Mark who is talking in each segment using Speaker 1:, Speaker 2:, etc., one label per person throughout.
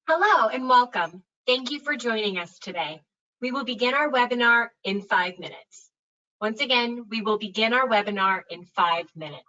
Speaker 1: Hello and welcome. Thank you for joining us today. We will begin our webinar in 5 minutes. Once again, we will begin our webinar in 5 minutes.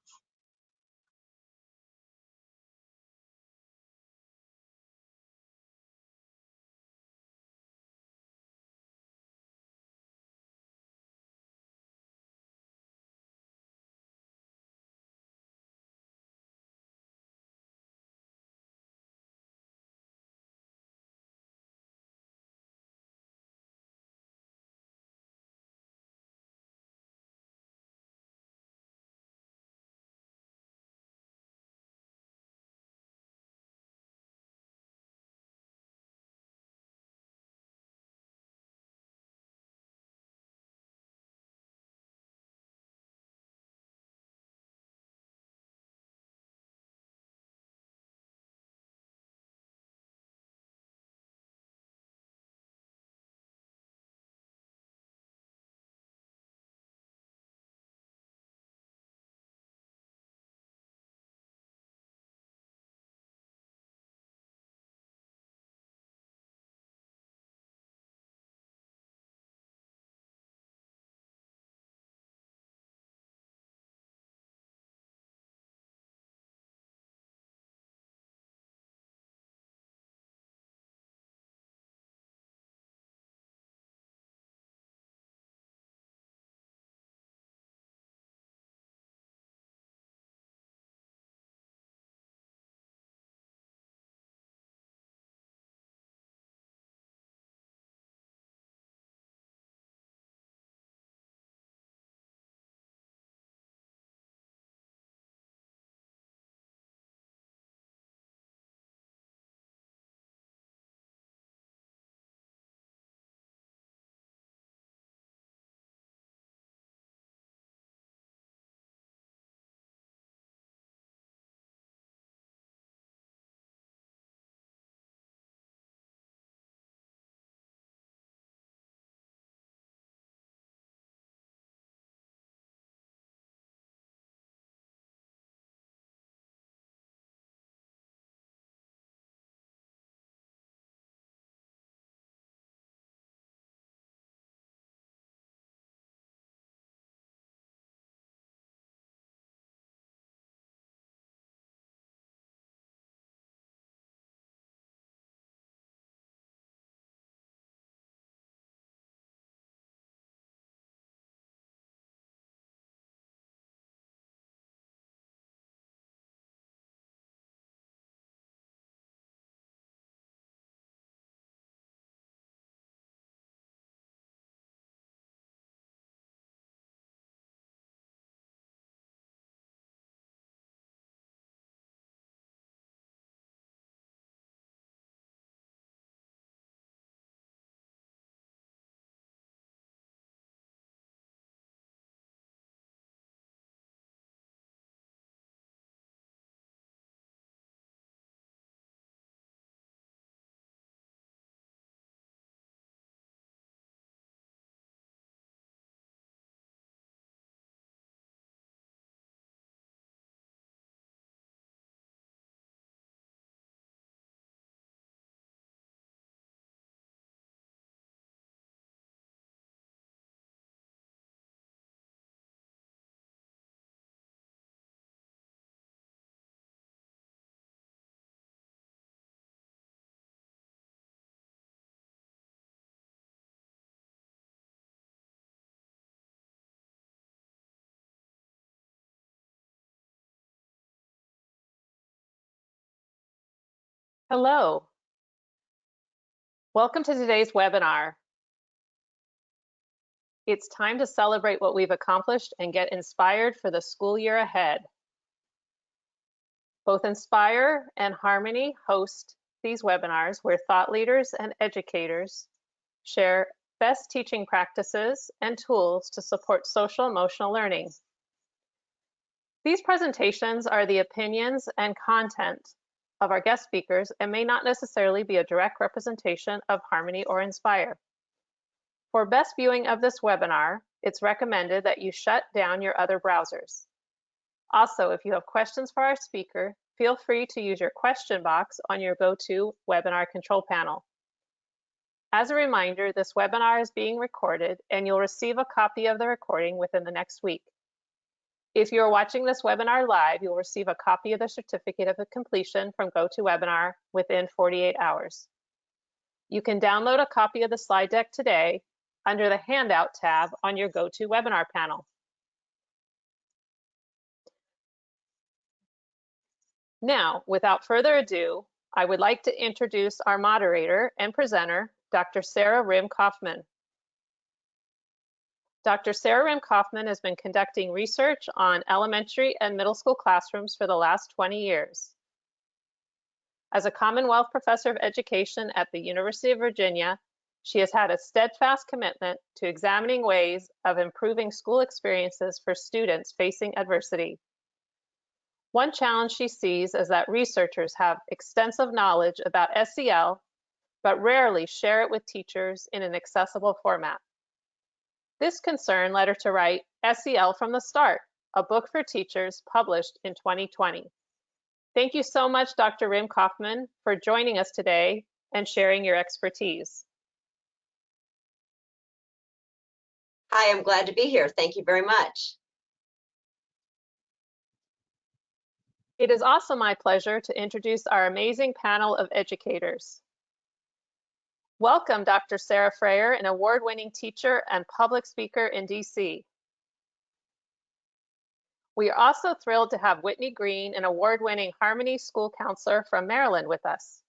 Speaker 2: Hello. Welcome to today's webinar. It's time to celebrate what we've accomplished and get inspired for the school year ahead. Both Inspire and Harmony host these webinars where thought leaders and educators share best teaching practices and tools to support social emotional learning. These presentations are the opinions and content of our guest speakers and may not necessarily be a direct representation of Harmony or Inspire. For best viewing of this webinar, it's recommended that you shut down your other browsers. Also, if you have questions for our speaker, feel free to use your question box on your GoToWebinar control panel. As a reminder, this webinar is being recorded and you'll receive a copy of the recording within the next week. If you're watching this webinar live, you'll receive a copy of the certificate of completion from GoToWebinar within 48 hours. You can download a copy of the slide deck today under the Handout tab on your GoToWebinar panel. Now, without further ado, I would like to introduce our moderator and presenter, Dr. Sara Rimm-Kaufman. Dr. Sarah Ram Kaufman has been conducting research on elementary and middle school classrooms for the last 20 years. As a Commonwealth Professor of Education at the University of Virginia, she has had a steadfast commitment to examining ways of improving school experiences for students facing adversity. One challenge she sees is that researchers have extensive knowledge about SEL, but rarely share it with teachers in an accessible format. This concern led her to write SEL from the Start, a book for teachers published in 2020. Thank you so much, Dr. Rimm-Kaufman, for joining us today and sharing your expertise.
Speaker 3: Hi, I'm glad to be here. Thank you very much.
Speaker 2: It is also my pleasure to introduce our amazing panel of educators. Welcome, Dr. Sarah Frayer, an award-winning teacher and public speaker in DC. We are also thrilled to have Whitney Green, an award-winning Harmony School counselor from Maryland, with us.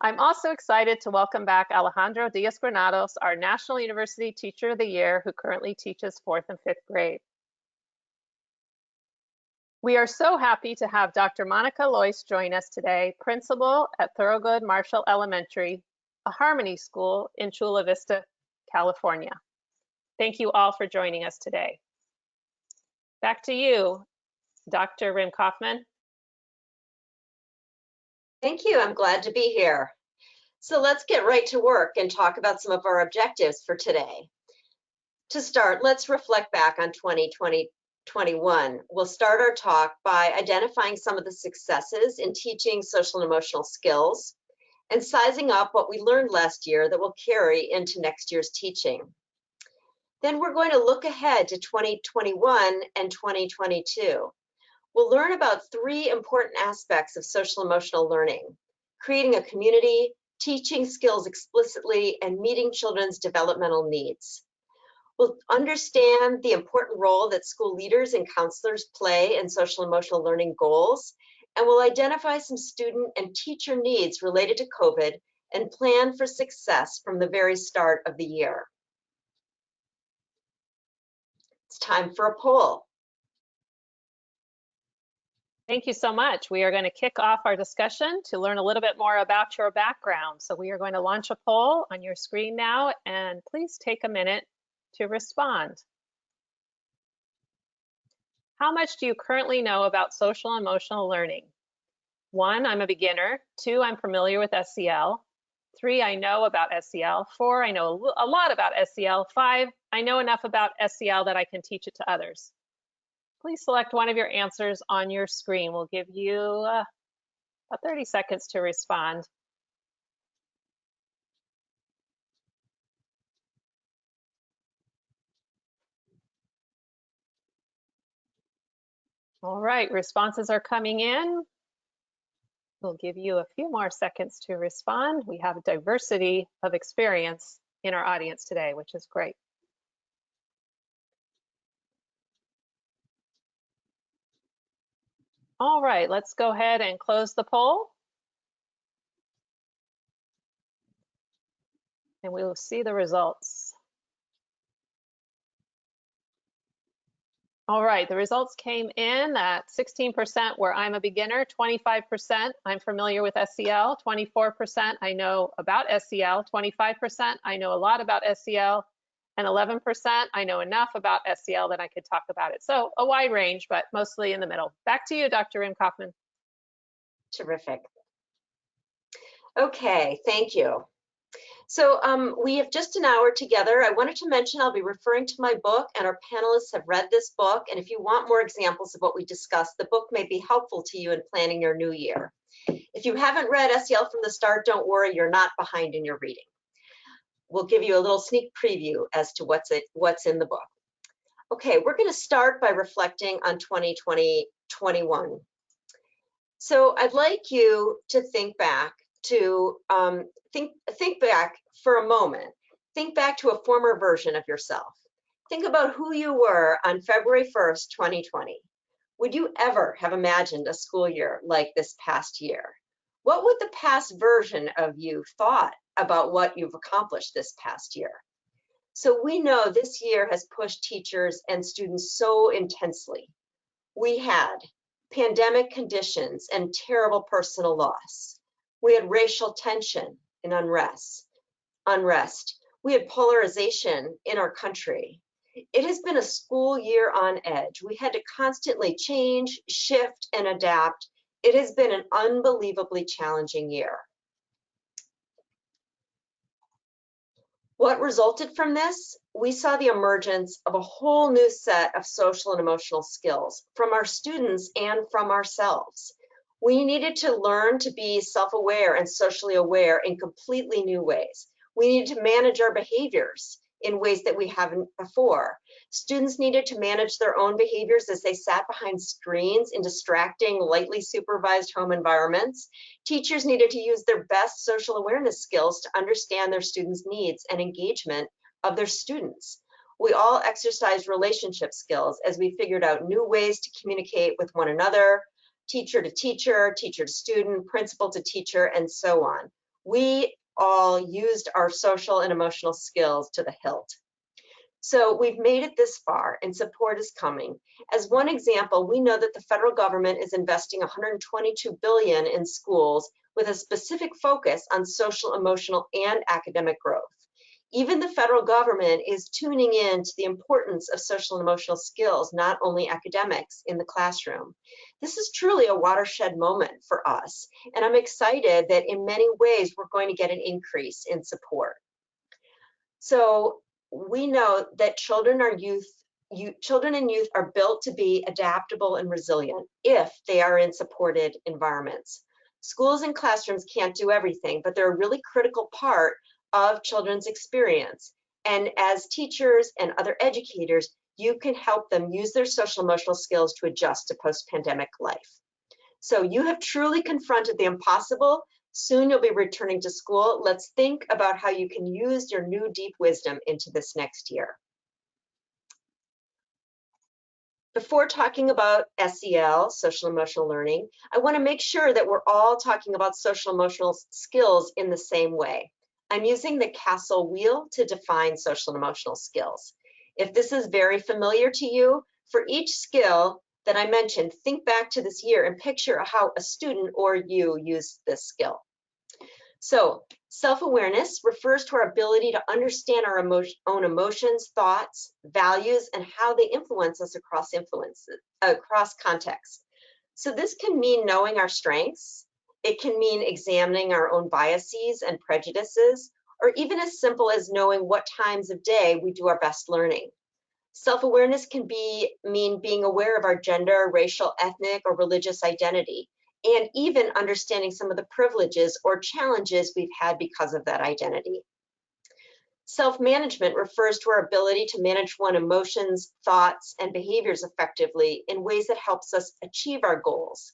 Speaker 2: I'm also excited to welcome back Alejandro Diasgranados, our National University Teacher of the Year, who currently teaches 4th and 5th grade. We are so happy to have Dr. Monica Loyce join us today, principal at Thorogood Marshall Elementary, a Harmony school in Chula Vista, California. Thank you all for joining us today. Back to you, Dr. Rimm-Kaufman.
Speaker 3: Thank you. I'm glad to be here. So let's get right to work and talk about some of our objectives for today. To start, let's reflect back on 2021. We'll start our talk by identifying some of the successes in teaching social and emotional skills and sizing up what we learned last year that will carry into next year's teaching. Then we're going to look ahead to 2021 and 2022. We'll learn about 3 important aspects of social emotional learning: creating a community, teaching skills explicitly, and meeting children's developmental needs. We'll understand the important role that school leaders and counselors play in social emotional learning goals, and we'll identify some student and teacher needs related to COVID and plan for success from the very start of the year. It's time for a poll.
Speaker 2: Thank you so much. We are going to kick off our discussion to learn a little bit more about your background. So we are going to launch a poll on your screen now, and please take a minute to respond. How much do you currently know about social and emotional learning? 1, I'm a beginner. 2, I'm familiar with SEL. 3, I know about SEL. 4, I know a lot about SEL. 5, I know enough about SEL that I can teach it to others. Please select one of your answers on your screen. We'll give you about 30 seconds to respond. All right, responses are coming in. We'll give you a few more seconds to respond. We have a diversity of experience in our audience today, which is great. All right, let's go ahead and close the poll. And we will see the results. All right, the results came in at 16% where I'm a beginner, 25% I'm familiar with SEL, 24% I know about SEL, 25% I know a lot about SEL, and 11% I know enough about SEL that I could talk about it. So a wide range, but mostly in the middle. Back to you, Dr. Rimm-Kaufman.
Speaker 3: Terrific. Okay, thank you. So we have just an hour together. I wanted to mention I'll be referring to my book, and our panelists have read this book. And if you want more examples of what we discussed, the book may be helpful to you in planning your new year. If you haven't read SEL from the Start, don't worry, you're not behind in your reading. We'll give you a little sneak preview as to what's in the book. Okay, we're going to start by reflecting on 2020-21. So I'd like you to think back to think back for a moment. Think back to a former version of yourself. Think about who you were on February 1st, 2020. Would you ever have imagined a school year like this past year? What would the past version of you thought about what you've accomplished this past year? So we know this year has pushed teachers and students so intensely. We had pandemic conditions and terrible personal loss. We had racial tension and unrest. We had polarization in our country. It has been a school year on edge. We had to constantly change, shift, and adapt. It has been an unbelievably challenging year. What resulted from this? We saw the emergence of a whole new set of social and emotional skills from our students and from ourselves. We needed to learn to be self-aware and socially aware in completely new ways. We needed to manage our behaviors in ways that we haven't before. Students needed to manage their own behaviors as they sat behind screens in distracting, lightly supervised home environments. Teachers needed to use their best social awareness skills to understand their students' needs and engagement of their students. We all exercised relationship skills as we figured out new ways to communicate with one another, teacher to teacher, teacher to student, principal to teacher, and so on. We all used our social and emotional skills to the hilt. So we've made it this far, and support is coming. As one example, we know that the federal government is investing $122 billion in schools with a specific focus on social, emotional, and academic growth. Even the federal government is tuning in to the importance of social and emotional skills, not only academics, in the classroom. This is truly a watershed moment for us, and I'm excited that in many ways we're going to get an increase in support. So we know that children and youth are built to be adaptable and resilient if they are in supported environments. Schools and classrooms can't do everything, but they're a really critical part of children's experience. And as teachers and other educators, you can help them use their social emotional skills to adjust to post-pandemic life. So you have truly confronted the impossible. Soon you'll be returning to school. Let's think about how you can use your new deep wisdom into this next year. Before talking about SEL, social emotional learning, I want to make sure that we're all talking about social emotional skills in the same way. I'm using the castle wheel to define social and emotional skills. If this is very familiar to you, for each skill that I mentioned, think back to this year and picture how a student or you used this skill. So self-awareness refers to our ability to understand our own emotions, thoughts, values, and how they influence us across contexts. So this can mean knowing our strengths. It can mean examining our own biases and prejudices, or even as simple as knowing what times of day we do our best learning. Self-awareness can mean being aware of our gender, racial, ethnic, or religious identity, and even understanding some of the privileges or challenges we've had because of that identity. Self-management refers to our ability to manage one's emotions, thoughts, and behaviors effectively in ways that helps us achieve our goals.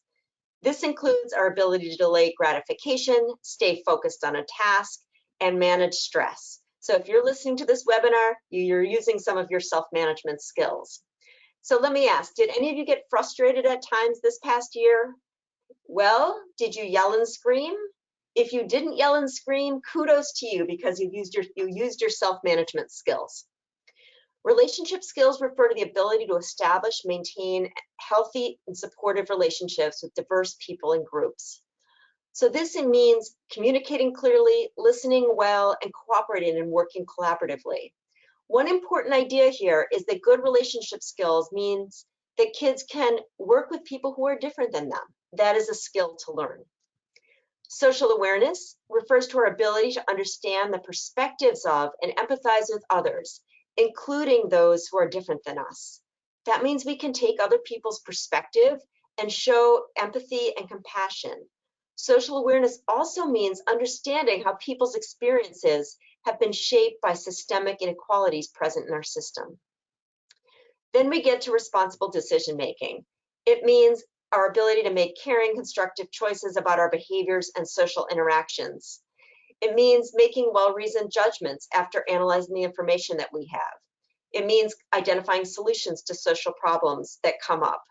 Speaker 3: This includes our ability to delay gratification, stay focused on a task, and manage stress. So if you're listening to this webinar, you're using some of your self-management skills. So let me ask, did any of you get frustrated at times this past year? Well, did you yell and scream? If you didn't yell and scream, kudos to you because you used your self-management skills. Relationship skills refer to the ability to establish, maintain healthy and supportive relationships with diverse people and groups. So this means communicating clearly, listening well, and cooperating and working collaboratively. One important idea here is that good relationship skills means that kids can work with people who are different than them. That is a skill to learn. Social awareness refers to our ability to understand the perspectives of and empathize with others, including those who are different than us. That means we can take other people's perspective and show empathy and compassion. Social awareness also means understanding how people's experiences have been shaped by systemic inequalities present in our system. Then we get to responsible decision-making. It means our ability to make caring, constructive choices about our behaviors and social interactions. It means making well-reasoned judgments after analyzing the information that we have. It means identifying solutions to social problems that come up.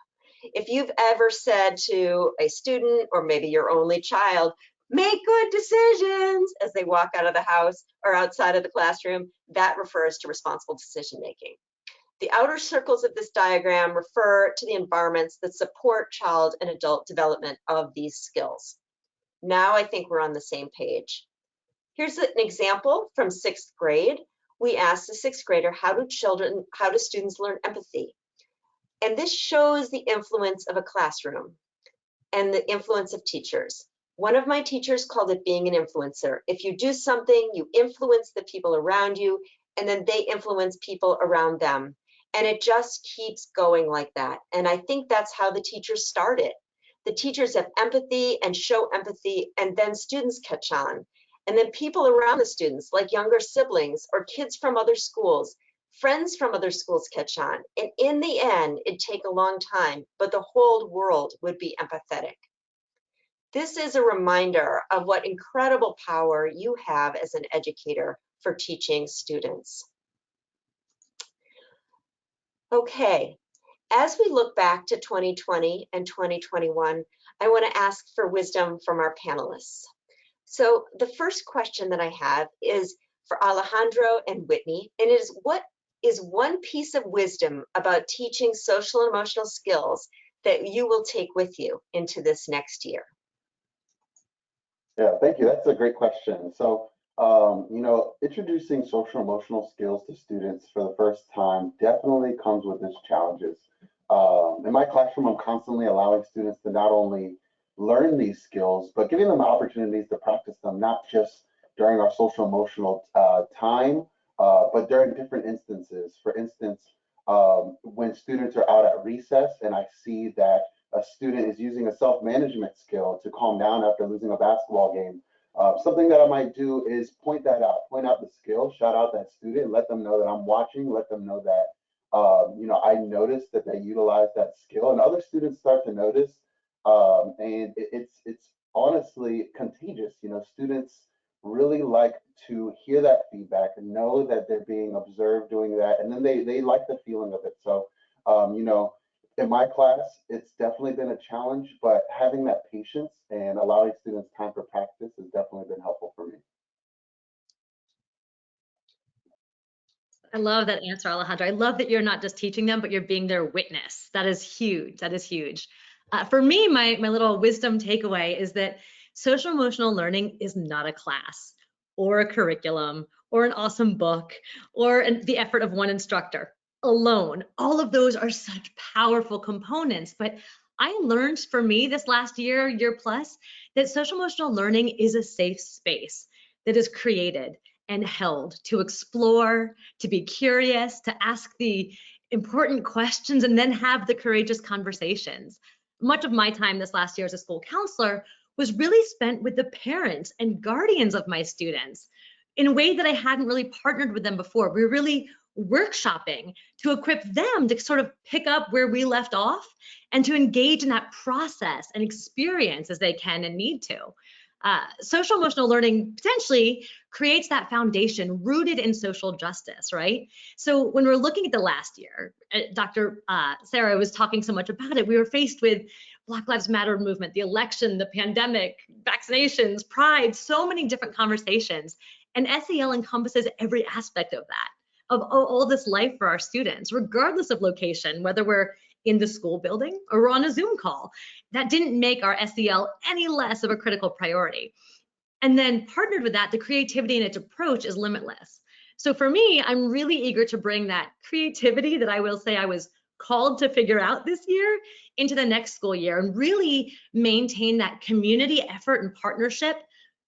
Speaker 3: If you've ever said to a student or maybe your only child, make good decisions as they walk out of the house or outside of the classroom, that refers to responsible decision-making. The outer circles of this diagram refer to the environments that support child and adult development of these skills. Now I think we're on the same page. Here's an example from 6th grade. We asked the 6th grader, how do students learn empathy? And this shows the influence of a classroom and the influence of teachers. One of my teachers called it being an influencer. If you do something, you influence the people around you, and then they influence people around them. And it just keeps going like that. And I think that's how the teachers started. The teachers have empathy and show empathy, and then students catch on. And then people around the students, like younger siblings or kids from other schools, friends from other schools catch on. And in the end, it'd take a long time, but the whole world would be empathetic. This is a reminder of what incredible power you have as an educator for teaching students. Okay, as we look back to 2020 and 2021, I want to ask for wisdom from our panelists. So the first question that I have is for Alejandro and Whitney, and it is, what is one piece of wisdom about teaching social and emotional skills that you will take with you into this next year?
Speaker 4: Yeah, thank you. That's a great question. So, introducing social emotional skills to students for the first time definitely comes with its challenges. In my classroom, I'm constantly allowing students to not only learn these skills, but giving them opportunities to practice them, not just during our social emotional time, but during different instances. For instance, when students are out at recess and I see that a student is using a self-management skill to calm down after losing a basketball game, something that I might do is point out the skill, shout out that student, let them know that I'm watching, let them know that I noticed that they utilize that skill, and other students start to notice, and it's honestly contagious. Students really like to hear that feedback and know that they're being observed doing that, and then they like the feeling of it. So, in my class, it's definitely been a challenge, but having that patience and allowing students time for practice has definitely been helpful for me.
Speaker 5: I love that answer, Alejandro. I love that you're not just teaching them, but you're being their witness. That is huge. That is huge. For me, my little wisdom takeaway is that social emotional learning is not a class or a curriculum or an awesome book or the effort of one instructor alone. All of those are such powerful components, but I learned for me this last year plus, that social emotional learning is a safe space that is created and held to explore, to be curious, to ask the important questions, and then have the courageous conversations. Much of my time this last year as a school counselor was really spent with the parents and guardians of my students in a way that I hadn't really partnered with them before. We were really workshopping to equip them to sort of pick up where we left off and to engage in that process and experience as they can and need to. Social emotional learning potentially creates that foundation rooted in social justice, right? So when we're looking at the last year, Dr. Sarah was talking so much about it. We were faced with Black Lives Matter movement, the election, the pandemic, vaccinations, pride, so many different conversations. And SEL encompasses every aspect of that, of all this life for our students, regardless of location, whether we're in the school building or we're on a Zoom call. That didn't make our SEL any less of a critical priority. And then partnered with that, the creativity in its approach is limitless. So for me, I'm really eager to bring that creativity that I will say I was called to figure out this year into the next school year, and really maintain that community effort and partnership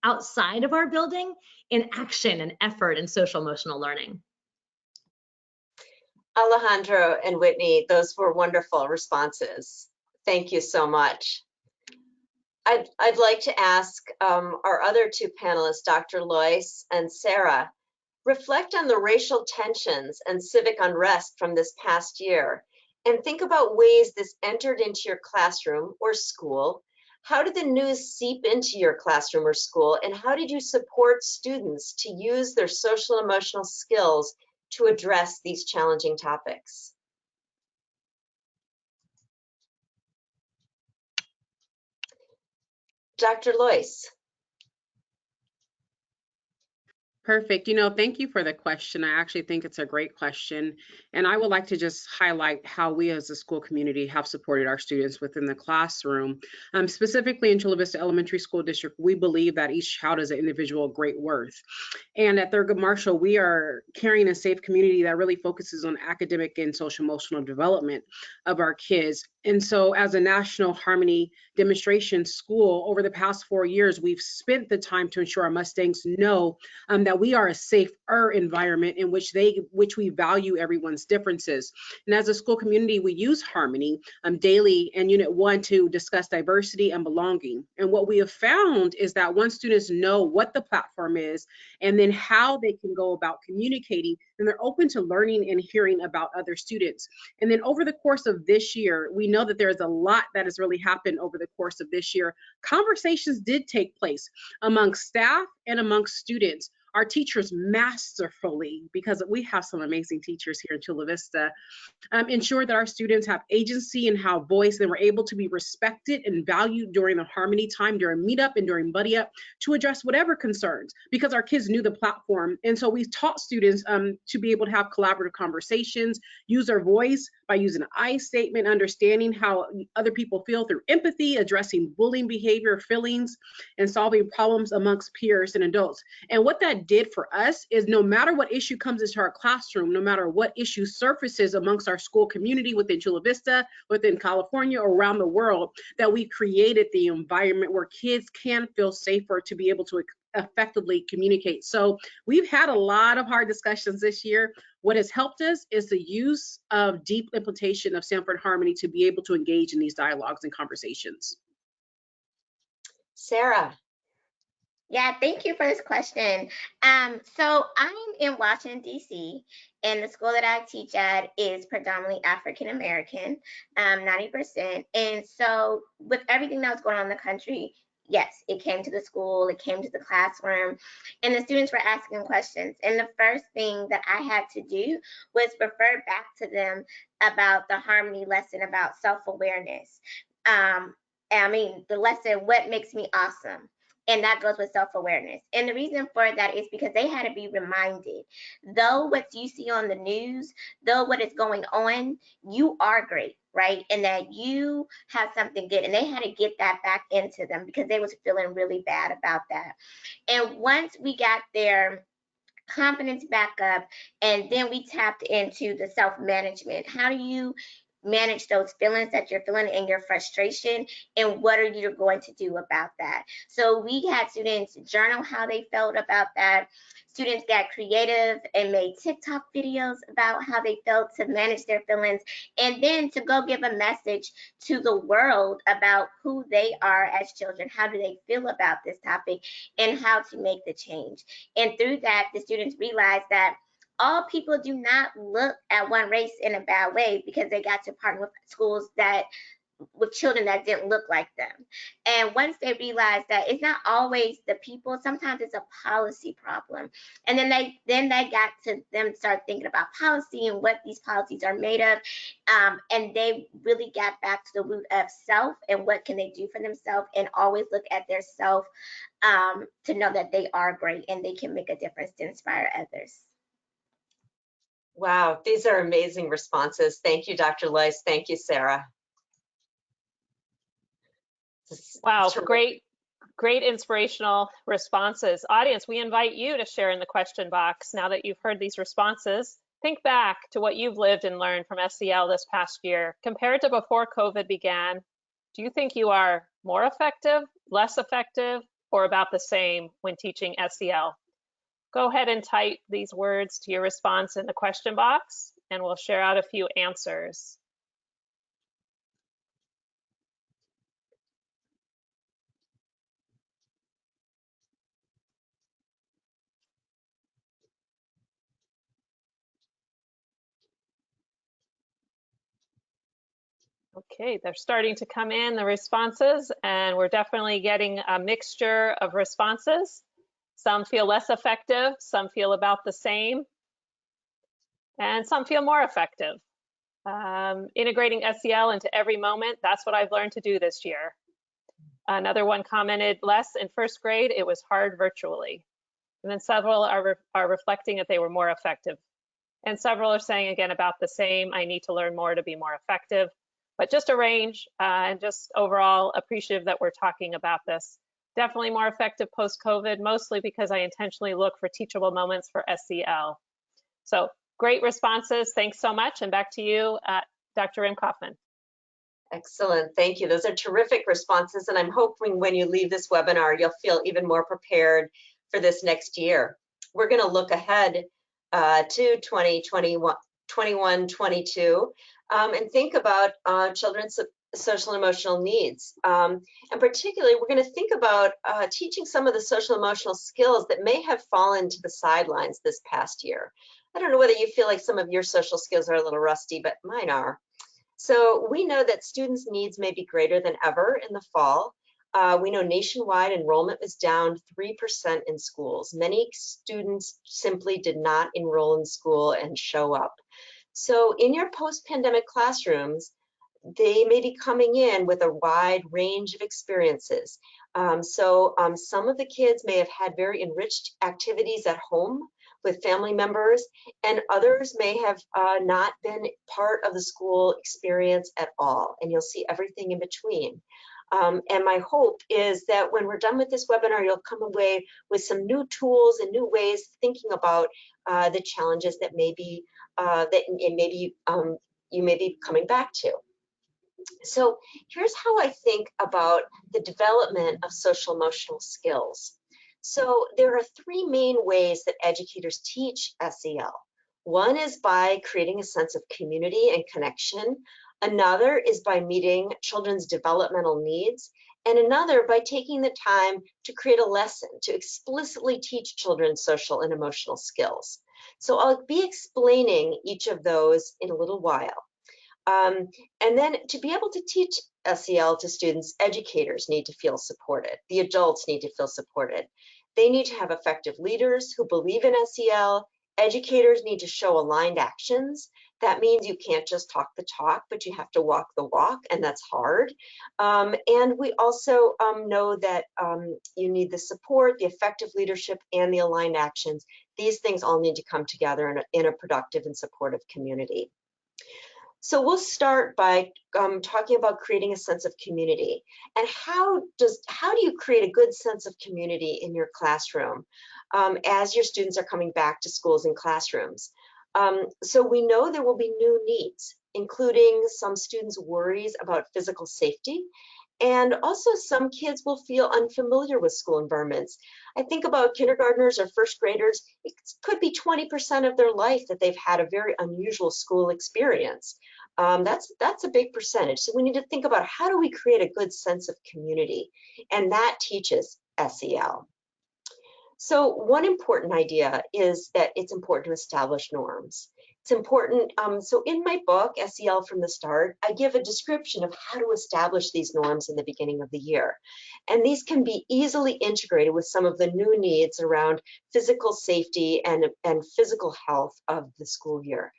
Speaker 5: outside of our building in action and effort and social emotional learning.
Speaker 3: Alejandro and Whitney, those were wonderful responses. Thank you so much. I'd like to ask our other two panelists, Dr. Loyce and Sarah, reflect on the racial tensions and civic unrest from this past year, and think about ways this entered into your classroom or school. How did the news seep into your classroom or school, and how did you support students to use their social emotional skills to address these challenging topics? Dr. Loyce.
Speaker 6: Perfect. Thank you for the question. I actually think it's a great question. And I would like to just highlight how we as a school community have supported our students within the classroom. Specifically in Chula Vista Elementary School District, we believe that each child is an individual of great worth. And at Thurgood Marshall, we are carrying a safe community that really focuses on academic and social emotional development of our kids. And so as a National Harmony demonstration school, over the past 4 years, we've spent the time to ensure our Mustangs know that we are a safer environment in which we value everyone's differences. And as a school community, we use Harmony daily in Unit 1 to discuss diversity and belonging. And what we have found is that once students know what the platform is and then how they can go about communicating, then they're open to learning and hearing about other students. And then over the course of this year, we know that there's a lot that has really happened over the course of this year. Conversations did take place among staff and amongst students. Our teachers masterfully, because we have some amazing teachers here in Chula Vista, ensure that our students have agency and have voice, and were able to be respected and valued during the Harmony time, during meetup and during buddy up, to address whatever concerns, because our kids knew the platform. And so we've taught students to be able to have collaborative conversations, use their voice by using an I statement, understanding how other people feel through empathy, addressing bullying behavior, feelings, and solving problems amongst peers and adults. And what that did for us is, no matter what issue comes into our classroom, no matter what issue surfaces amongst our school community within Chula Vista, within California, or around the world, that we created the environment where kids can feel safer to be able to effectively communicate. So we've had a lot of hard discussions this year. What has helped us is the use of deep implementation of Sanford Harmony to be able to engage in these dialogues and conversations.
Speaker 3: Sarah.
Speaker 7: Yeah, thank you for this question. So I'm in Washington, D.C., and the school that I teach at is predominantly African American, 90%. And so with everything that was going on in the country, yes, it came to the school, it came to the classroom, and the students were asking questions. And the first thing that I had to do was refer back to them about the Harmony lesson about self-awareness. The lesson, what makes me awesome? And that goes with self-awareness. And the reason for that is because they had to be reminded, though what you see on the news, though what is going on, you are great, right? And that you have something good. And they had to get that back into them because they was feeling really bad about that. And once we got their confidence back up, and then we tapped into the self-management. How do you manage those feelings that you're feeling and your frustration, and what are you going to do about that? So we had students journal how they felt about that. Students got creative and made TikTok videos about how they felt to manage their feelings, and then to go give a message to the world about who they are as children, how do they feel about this topic, and how to make the change. And through that, the students realized that all people do not look at one race in a bad way, because they got to partner with schools with children that didn't look like them. And once they realized that it's not always the people, sometimes it's a policy problem. And then they got to them start thinking about policy and what these policies are made of. And they really got back to the root of self and what can they do for themselves, and always look at their self to know that they are great and they can make a difference to inspire others.
Speaker 3: Wow, these are amazing responses. Thank you, Dr. Loyce. Thank you, Sarah.
Speaker 2: Wow, great inspirational responses. Audience, we invite you to share in the question box now that you've heard these responses. Think back to what you've lived and learned from SEL this past year. Compared to before COVID began, do you think you are more effective, less effective, or about the same when teaching SEL? Go ahead and type these words to your response in the question box, and we'll share out a few answers. Okay, they're starting to come in, the responses, and we're definitely getting a mixture of responses. Some feel less effective, some feel about the same, and some feel more effective. Integrating SEL into every moment, that's what I've learned to do this year. Another one commented, less in first grade, it was hard virtually. And then several are reflecting that they were more effective. And several are saying, again, about the same, I need to learn more to be more effective. But just a range, and just overall appreciative that we're talking about this. Definitely more effective post-COVID, mostly because I intentionally look for teachable moments for SEL. So great responses, thanks so much, and back to you, Dr. Rimm-Kaufman.
Speaker 3: Excellent, thank you. Those are terrific responses, and I'm hoping when you leave this webinar, you'll feel even more prepared for this next year. We're gonna look ahead to 2021-22 and think about children's social and emotional needs. And particularly, we're gonna think about teaching some of the social and emotional skills that may have fallen to the sidelines this past year. I don't know whether you feel like some of your social skills are a little rusty, but mine are. So we know that students' needs may be greater than ever in the fall. We know nationwide enrollment was down 3% in schools. Many students simply did not enroll in school and show up. So in your post-pandemic classrooms, they may be coming in with a wide range of experiences. Some of the kids may have had very enriched activities at home with family members, and others may have not been part of the school experience at all, and you'll see everything in between. And my hope is that when we're done with this webinar, you'll come away with some new tools and new ways of thinking about the challenges that maybe you may be coming back to. So here's how I think about the development of social emotional skills. So there are three main ways that educators teach SEL. One is by creating a sense of community and connection. Another is by meeting children's developmental needs. And another by taking the time to create a lesson to explicitly teach children social and emotional skills. So I'll be explaining each of those in a little while. And then to be able to teach SEL to students, educators need to feel supported. The adults need to feel supported. They need to have effective leaders who believe in SEL. Educators need to show aligned actions. That means you can't just talk the talk, but you have to walk the walk, and that's hard. And we also know that you need the support, the effective leadership, and the aligned actions. These things all need to come together in a productive and supportive community. So we'll start by talking about creating a sense of community, and how do you create a good sense of community in your classroom as your students are coming back to schools and classrooms. So we know there will be new needs, including some students' worries about physical safety, and also some kids will feel unfamiliar with school environments. I think about kindergartners or first graders, it could be 20% of their life that they've had a very unusual school experience. That's a big percentage. So we need to think about how do we create a good sense of community, and that teaches SEL. So one important idea is that it's important to establish norms. It's important, so in my book, SEL from the Start, I give a description of how to establish these norms in the beginning of the year. And these can be easily integrated with some of the new needs around physical safety and physical health of the school year.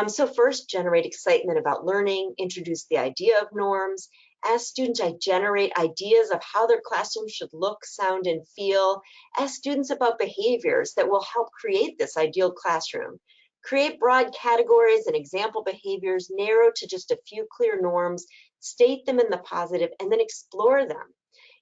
Speaker 3: So first, generate excitement about learning, introduce the idea of norms, ask students to generate ideas of how their classroom should look, sound, and feel, ask students about behaviors that will help create this ideal classroom. Create broad categories and example behaviors, narrow to just a few clear norms, state them in the positive, and then explore them.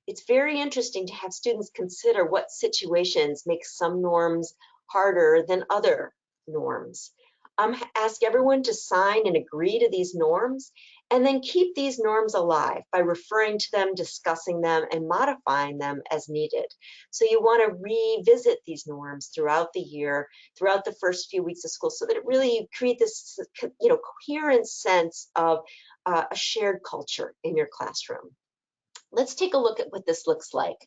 Speaker 3: It's very interesting to have students consider what situations make some norms harder than other norms. ask everyone to sign and agree to these norms, and then keep these norms alive by referring to them, discussing them, and modifying them as needed. So you want to revisit these norms throughout the year, throughout the first few weeks of school, so that it really create this, coherent sense of a shared culture in your classroom. Let's take a look at what this looks like.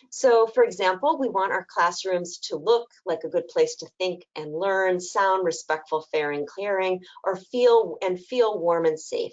Speaker 3: So, for example, we want our classrooms to look like a good place to think and learn, sound respectful, fair, and caring, or feel warm and safe.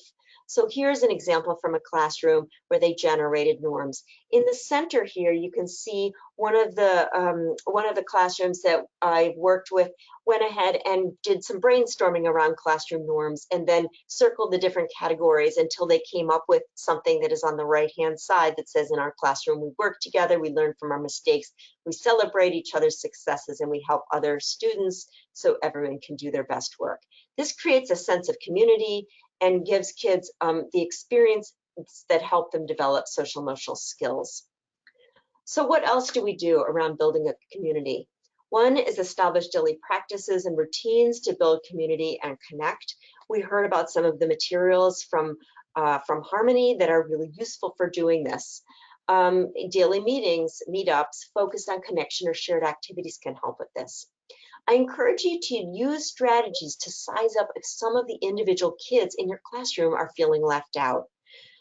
Speaker 3: So here's an example from a classroom where they generated norms. In the center here, you can see one of the classrooms that I worked with went ahead and did some brainstorming around classroom norms and then circled the different categories until they came up with something that is on the right-hand side that says, in our classroom, we work together, we learn from our mistakes, we celebrate each other's successes, and we help other students so everyone can do their best work. This creates a sense of community and gives kids the experience that help them develop social emotional skills. So what else do we do around building a community? One is establish daily practices and routines to build community and connect. We heard about some of the materials from Harmony that are really useful for doing this. Daily meetings, meetups, focused on connection or shared activities can help with this. I encourage you to use strategies to size up if some of the individual kids in your classroom are feeling left out.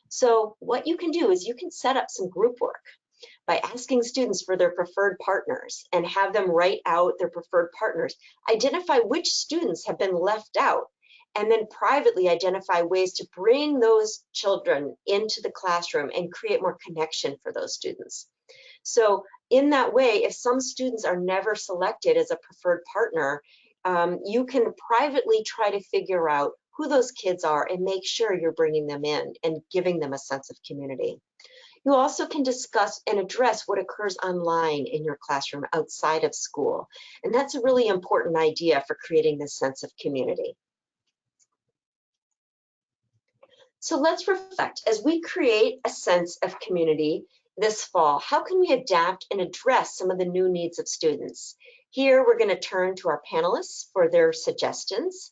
Speaker 3: So what you can do is you can set up some group work by asking students for their preferred partners and have them write out their preferred partners. Identify which students have been left out, and then privately identify ways to bring those children into the classroom and create more connection for those students. So in that way, if some students are never selected as a preferred partner, you can privately try to figure out who those kids are and make sure you're bringing them in and giving them a sense of community. You also can discuss and address what occurs online in your classroom outside of school. And that's a really important idea for creating this sense of community. So let's reflect as we create a sense of community this fall. How can we adapt and address some of the new needs of students? Here, we're going to turn to our panelists for their suggestions.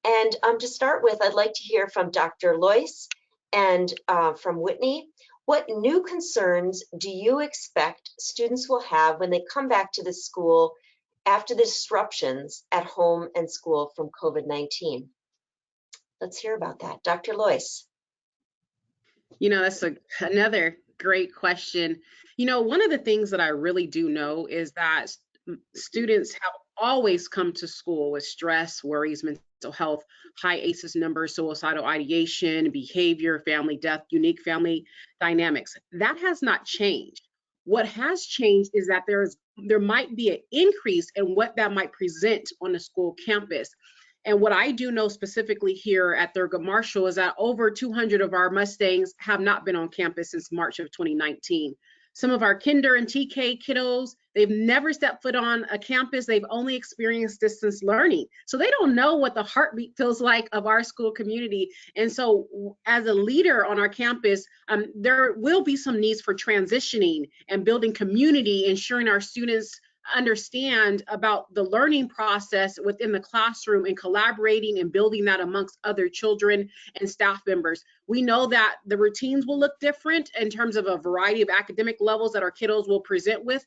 Speaker 3: And to start with, I'd like to hear from Dr. Loyce and from Whitney. What new concerns do you expect students will have when they come back to the school after the disruptions at home and school from COVID-19? Let's hear about that. Dr. Loyce.
Speaker 6: That's another great question. One of the things that I really do know is that students have always come to school with stress, worries, mental health, high ACEs numbers, suicidal ideation, behavior, family death, unique family dynamics. That has not changed. What has changed is that there might be an increase in what that might present on the school campus. And what I do know specifically here at Thurgood Marshall is that over 200 of our Mustangs have not been on campus since March of 2019. Some of our kinder and TK kiddos, they've never stepped foot on a campus. They've only experienced distance learning. So they don't know what the heartbeat feels like of our school community. And so as a leader on our campus, there will be some needs for transitioning and building community, ensuring our students understand about the learning process within the classroom and collaborating and building that amongst other children and staff members. We know that the routines will look different in terms of a variety of academic levels that our kiddos will present with.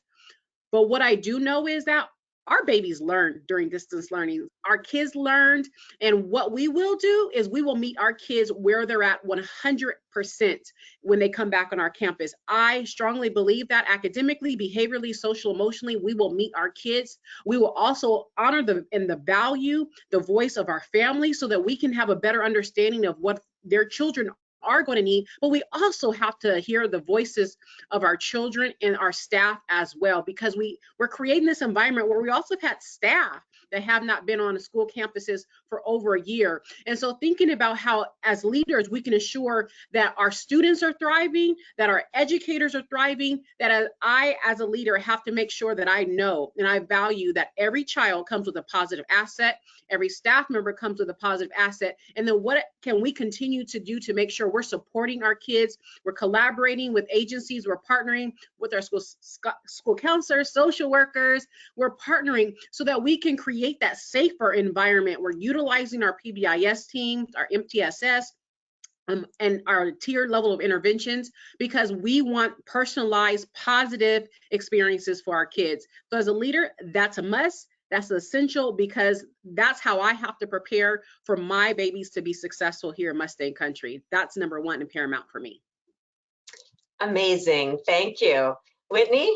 Speaker 6: But what I do know is that our babies learned during distance learning. Our kids learned, and what we will do is we will meet our kids where they're at 100% when they come back on our campus. I strongly believe that academically, behaviorally, social, emotionally, we will meet our kids. We will also honor and value the voice of our family so that we can have a better understanding of what their children are going to need, but we also have to hear the voices of our children and our staff as well, because we're creating this environment where we also have had staff that have not been on the school campuses for over a year. And so thinking about how as leaders we can ensure that our students are thriving, that our educators are thriving, that I as a leader have to make sure that I know and I value that every child comes with a positive asset, every staff member comes with a positive asset, and then what can we continue to do to make sure we're supporting our kids, we're collaborating with agencies, we're partnering with our school counselors, social workers, we're partnering so that we can create that safer environment. We're utilizing utilizing our PBIS teams, our MTSS, and our tiered level of interventions, because we want personalized, positive experiences for our kids. So as a leader, that's a must. That's essential, because that's how I have to prepare for my babies to be successful here in Mustang Country. That's number one and paramount for me.
Speaker 3: Amazing. Thank you. Whitney?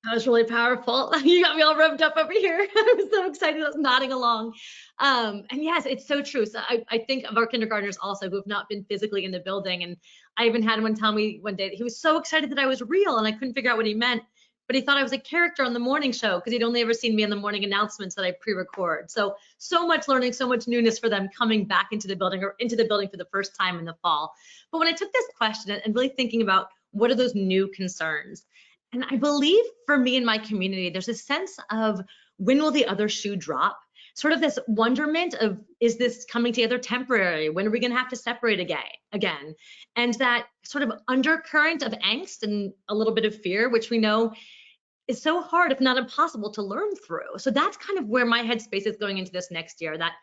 Speaker 5: That was really powerful. You got me all revved up over here. I was so excited. I was nodding along. And yes, it's so true. So I think of our kindergartners also who have not been physically in the building. And I even had one tell me one day that he was so excited that I was real, and I couldn't figure out what he meant. But he thought I was a character on the morning show because he'd only ever seen me in the morning announcements that I pre-record. So much learning, so much newness for them coming back into the building, or into the building for the first time in the fall. But when I took this question and really thinking about what are those new concerns, and I believe for me and my community, there's a sense of when will the other shoe drop? Sort of this wonderment of, is this coming together temporary? When are we going to have to separate again? And that sort of undercurrent of angst and a little bit of fear, which we know is so hard, if not impossible, to learn through. So that's kind of where my headspace is going into this next year, that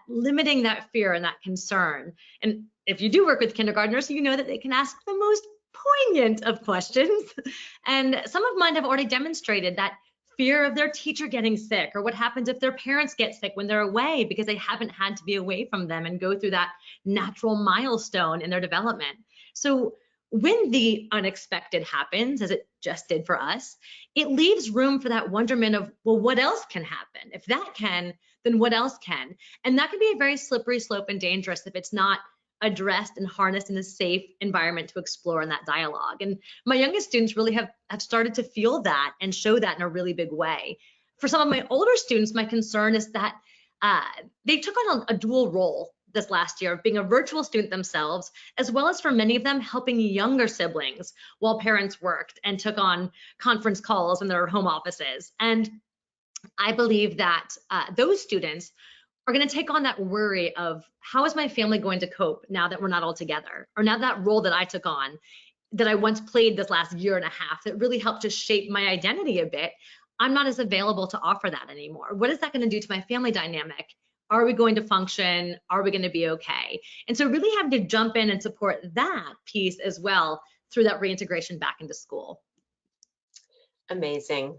Speaker 5: limiting that fear and that concern. And if you do work with kindergartners, you know that they can ask the most poignant of questions. And some of mine have already demonstrated that fear of their teacher getting sick, or what happens if their parents get sick when they're away because they haven't had to be away from them and go through that natural milestone in their development. So when the unexpected happens, as it just did for us, it leaves room for that wonderment of, well, what else can happen? If that can, then what else can? And that can be a very slippery slope and dangerous if it's not addressed and harnessed in a safe environment to explore in that dialogue. And my youngest students really have started to feel that and show that in a really big way. For some of my older students, my concern is that they took on a dual role this last year of being a virtual student themselves, as well as for many of them helping younger siblings while parents worked and took on conference calls in their home offices. And I believe that those students are going to take on that worry of, how is my family going to cope now that we're not all together? Or now that role that I took on, that I once played this last year and a half, that really helped to shape my identity a bit, I'm not as available to offer that anymore. What is that going to do to my family dynamic? Are we going to function? Are we going to be okay? And so really having to jump in and support that piece as well through that reintegration back into school.
Speaker 3: Amazing.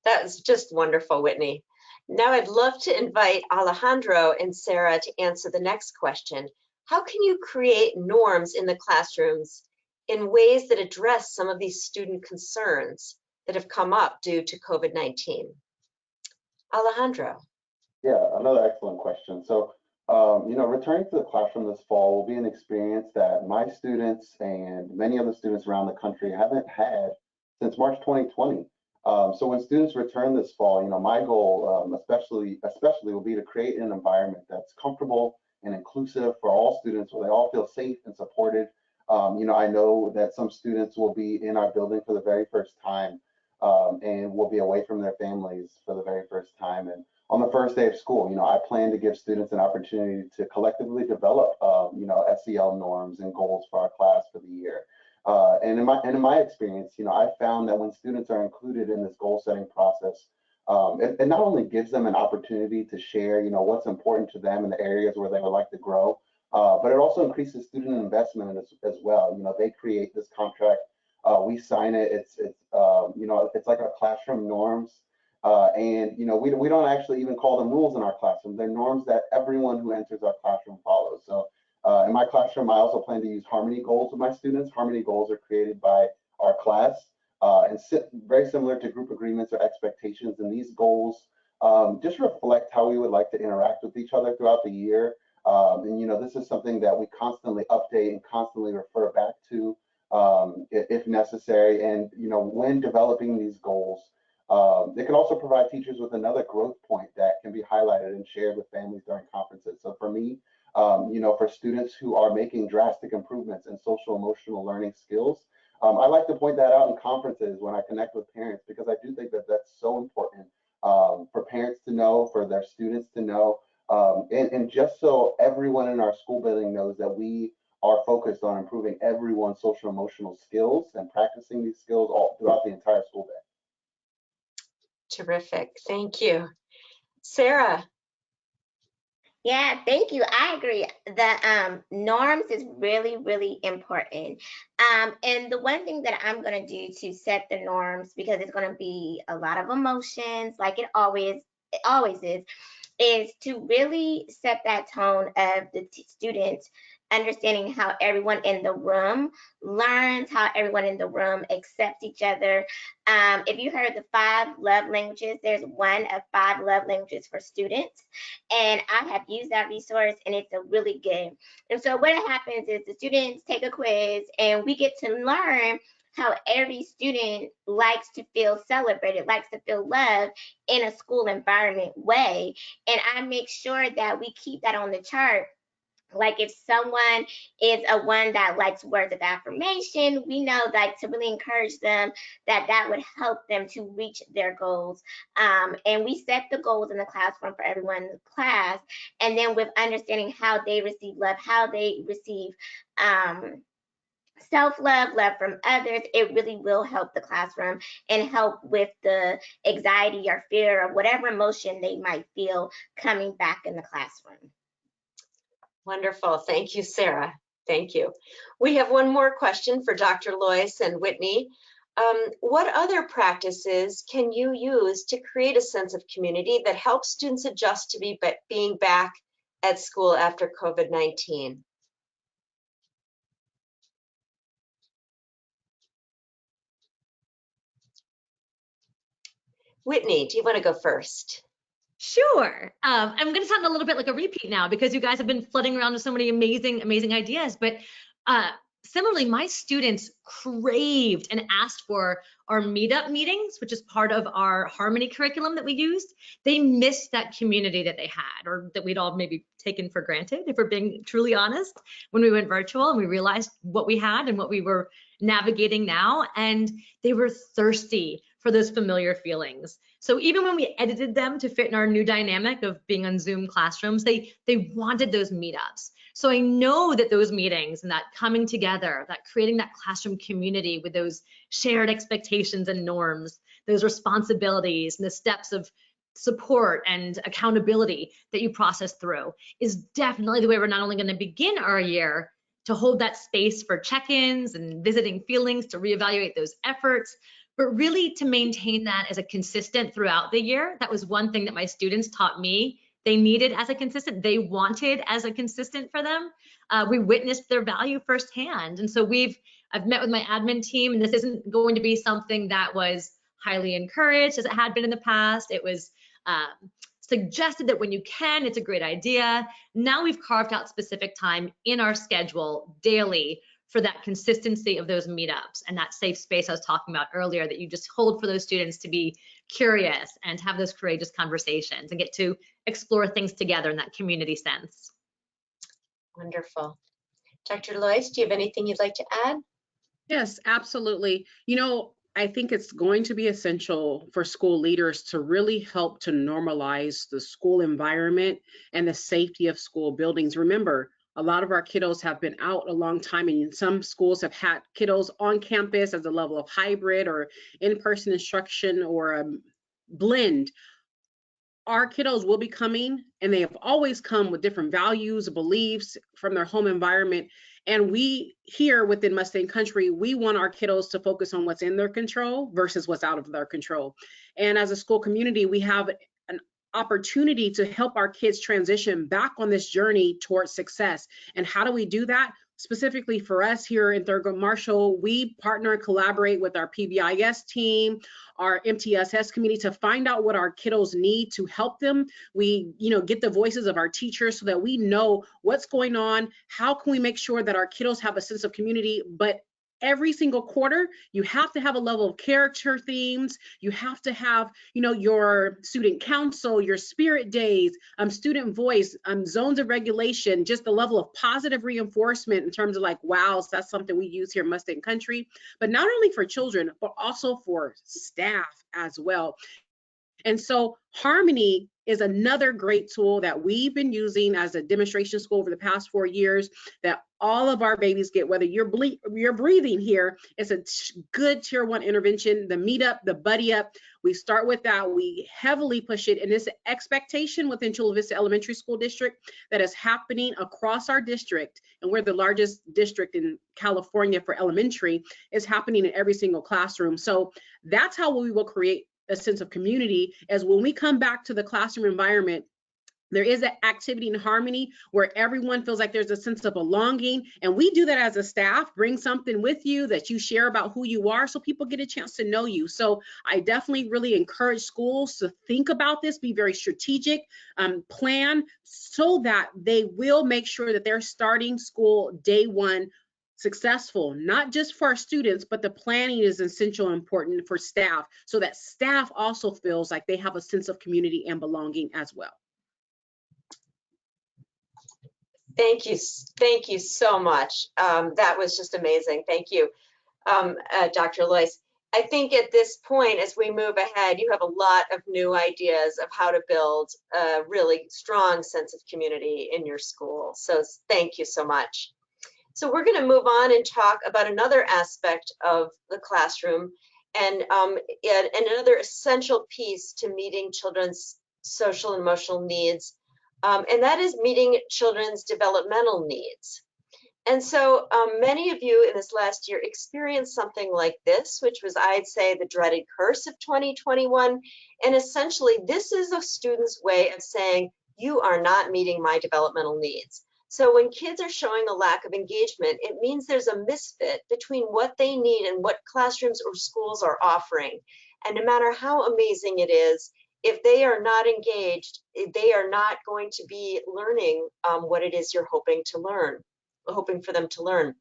Speaker 3: That's just wonderful, Whitney. Now I'd love to invite Alejandro and Sarah to answer the next question. How can you create norms in the classrooms in ways that address some of these student concerns that have come up due to COVID-19? Alejandro.
Speaker 4: Yeah, another excellent question. So, returning to the classroom this fall will be an experience that my students and many other students around the country haven't had since March 2020. So when students return this fall, my goal, especially will be to create an environment that's comfortable and inclusive for all students, where they all feel safe and supported. I know that some students will be in our building for the very first time, and will be away from their families for the very first time. And on the first day of school, I plan to give students an opportunity to collectively develop, SEL norms and goals for our class for the year. And in my experience, I found that when students are included in this goal setting process, it not only gives them an opportunity to share, what's important to them in the areas where they would like to grow, but it also increases student investment as well. They create this contract, we sign it. It's like our classroom norms, and we don't actually even call them rules in our classroom. They're norms that everyone who enters our classroom follows. So. In my classroom, I also plan to use harmony goals with my students. Harmony goals are created by our class and very similar to group agreements or expectations. And these goals just reflect how we would like to interact with each other throughout the year. This is something that we constantly update and constantly refer back to if necessary. And, when developing these goals, they can also provide teachers with another growth point that can be highlighted and shared with families during conferences. So for me, for students who are making drastic improvements in social emotional learning skills, I like to point that out in conferences when I connect with parents, because I do think that that's so important for parents to know, for their students to know, and just so everyone in our school building knows that we are focused on improving everyone's social emotional skills and practicing these skills all throughout the entire school day.
Speaker 3: Terrific. Thank you. Sarah.
Speaker 7: Yeah, thank you. I agree. The norms is really, really important. And the one thing that I'm going to do to set the norms, because it's going to be a lot of emotions, like it always is to really set that tone of the students understanding how everyone in the room learns, how everyone in the room accepts each other. If you heard the 5 love languages, there's one of 5 love languages for students. And I have used that resource and it's a really good. And so what happens is the students take a quiz and we get to learn how every student likes to feel celebrated, likes to feel loved in a school environment way. And I make sure that we keep that on the chart. Like if someone is a one that likes words of affirmation, we know like to really encourage them that would help them to reach their goals. And we set the goals in the classroom for everyone in the class. And then with understanding how they receive love, how they receive self-love, love from others, it really will help the classroom and help with the anxiety or fear or whatever emotion they might feel coming back in the classroom.
Speaker 3: Wonderful. Thank you, Sarah. Thank you. We have one more question for Dr. Loyce and Whitney. What other practices can you use to create a sense of community that helps students adjust to being back at school after COVID-19? Whitney, do you want to go first?
Speaker 5: Sure. I'm going to sound a little bit like a repeat now because you guys have been flooding around with so many amazing, amazing ideas. But similarly, my students craved and asked for our meetup meetings, which is part of our Harmony curriculum that we used. They missed that community that they had, or that we'd all maybe taken for granted, if we're being truly honest, when we went virtual and we realized what we had and what we were navigating now. And they were thirsty for those familiar feelings. So even when we edited them to fit in our new dynamic of being on Zoom classrooms, they wanted those meetups. So I know that those meetings and that coming together, that creating that classroom community with those shared expectations and norms, those responsibilities and the steps of support and accountability that you process through is definitely the way we're not only going to begin our year to hold that space for check-ins and visiting feelings, to reevaluate those efforts, but really to maintain that as a consistent throughout the year. That was one thing that my students taught me they needed as a consistent, they wanted as a consistent for them. We witnessed their value firsthand. And so I've met with my admin team, and this isn't going to be something that was highly encouraged as it had been in the past. It was suggested that when you can, it's a great idea. Now we've carved out specific time in our schedule daily for that consistency of those meetups and that safe space I was talking about earlier, that you just hold for those students to be curious and have those courageous conversations and get to explore things together in that community sense.
Speaker 3: Wonderful. Dr. Loyce, do you have anything you'd like to add?
Speaker 6: Yes, absolutely. You know, I think it's going to be essential for school leaders to really help to normalize the school environment and the safety of school buildings. Remember, a lot of our kiddos have been out a long time, and some schools have had kiddos on campus as a level of hybrid or in-person instruction or a blend. Our kiddos will be coming, and they have always come with different values, beliefs from their home environment. And we here within Mustang Country, we want our kiddos to focus on what's in their control versus what's out of their control. And as a school community, we have an opportunity to help our kids transition back on this journey towards success. And how do we do that? Specifically for us here in Thurgood Marshall, we partner and collaborate with our PBIS team, our MTSS community, to find out what our kiddos need to help them. We, get the voices of our teachers so that we know what's going on. How can we make sure that our kiddos have a sense of community? But every single quarter, you have to have a level of character themes. You have to have, your student council, your spirit days, student voice, zones of regulation, just the level of positive reinforcement in terms of like, wow, so that's something we use here in Mustang Country, but not only for children, but also for staff as well. And so Harmony is another great tool that we've been using as a demonstration school over the past 4 years that all of our babies get, whether you're breathing here. It's a good tier 1 intervention. The meet up, the buddy up, we start with that. We heavily push it. And this expectation within Chula Vista Elementary School District that is happening across our district, and we're the largest district in California for elementary, is happening in every single classroom. So that's how we will create a sense of community, as when we come back to the classroom environment, there is an activity in harmony where everyone feels like there's a sense of belonging. And we do that as a staff. Bring something with you that you share about who you are so people get a chance to know you. So I definitely really encourage schools to think about this, be very strategic, plan so that they will make sure that they're starting school day one successful, not just for our students, but the planning is essential and important for staff, so that staff also feels like they have a sense of community and belonging as well.
Speaker 3: Thank you so much. That was just amazing. Thank you, Dr. Loyce. I think at this point, as we move ahead, you have a lot of new ideas of how to build a really strong sense of community in your school. So thank you so much. So we're going to move on and talk about another aspect of the classroom and another essential piece to meeting children's social and emotional needs, and that is meeting children's developmental needs. And so many of you in this last year experienced something like this, which was, I'd say, the dreaded curse of 2021. And essentially, this is a student's way of saying, you are not meeting my developmental needs. So when kids are showing a lack of engagement, it means there's a misfit between what they need and what classrooms or schools are offering. And no matter how amazing it is, if they are not engaged, they are not going to be learning what it is you're hoping for them to learn.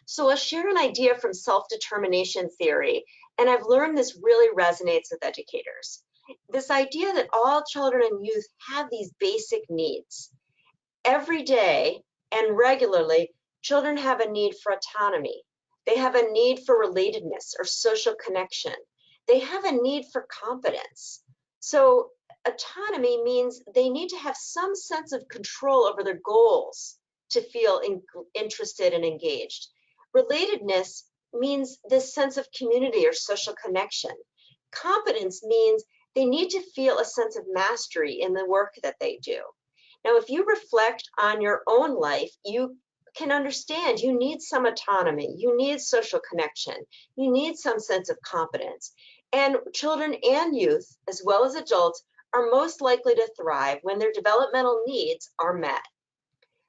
Speaker 3: So I'll share an idea from self-determination theory, and I've learned this really resonates with educators. This idea that all children and youth have these basic needs. Every day and regularly, children have a need for autonomy. They have a need for relatedness or social connection. They have a need for competence. So autonomy means they need to have some sense of control over their goals to feel interested and engaged. Relatedness means this sense of community or social connection. Competence means they need to feel a sense of mastery in the work that they do. Now, if you reflect on your own life, you can understand you need some autonomy, you need social connection, you need some sense of competence. And children and youth, as well as adults, are most likely to thrive when their developmental needs are met.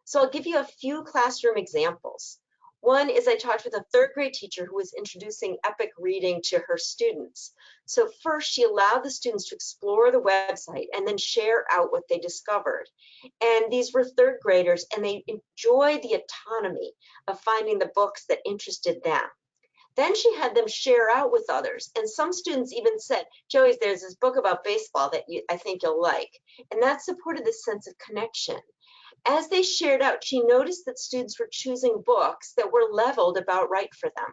Speaker 3: So I'll give you a few classroom examples. One is I talked with a 3rd grade teacher who was introducing epic reading to her students. So first she allowed the students to explore the website and then share out what they discovered. And these were 3rd graders, and they enjoyed the autonomy of finding the books that interested them. Then she had them share out with others. And some students even said, Joey, there's this book about baseball that I think you'll like. And that supported this sense of connection. As they shared out, she noticed that students were choosing books that were leveled about right for them.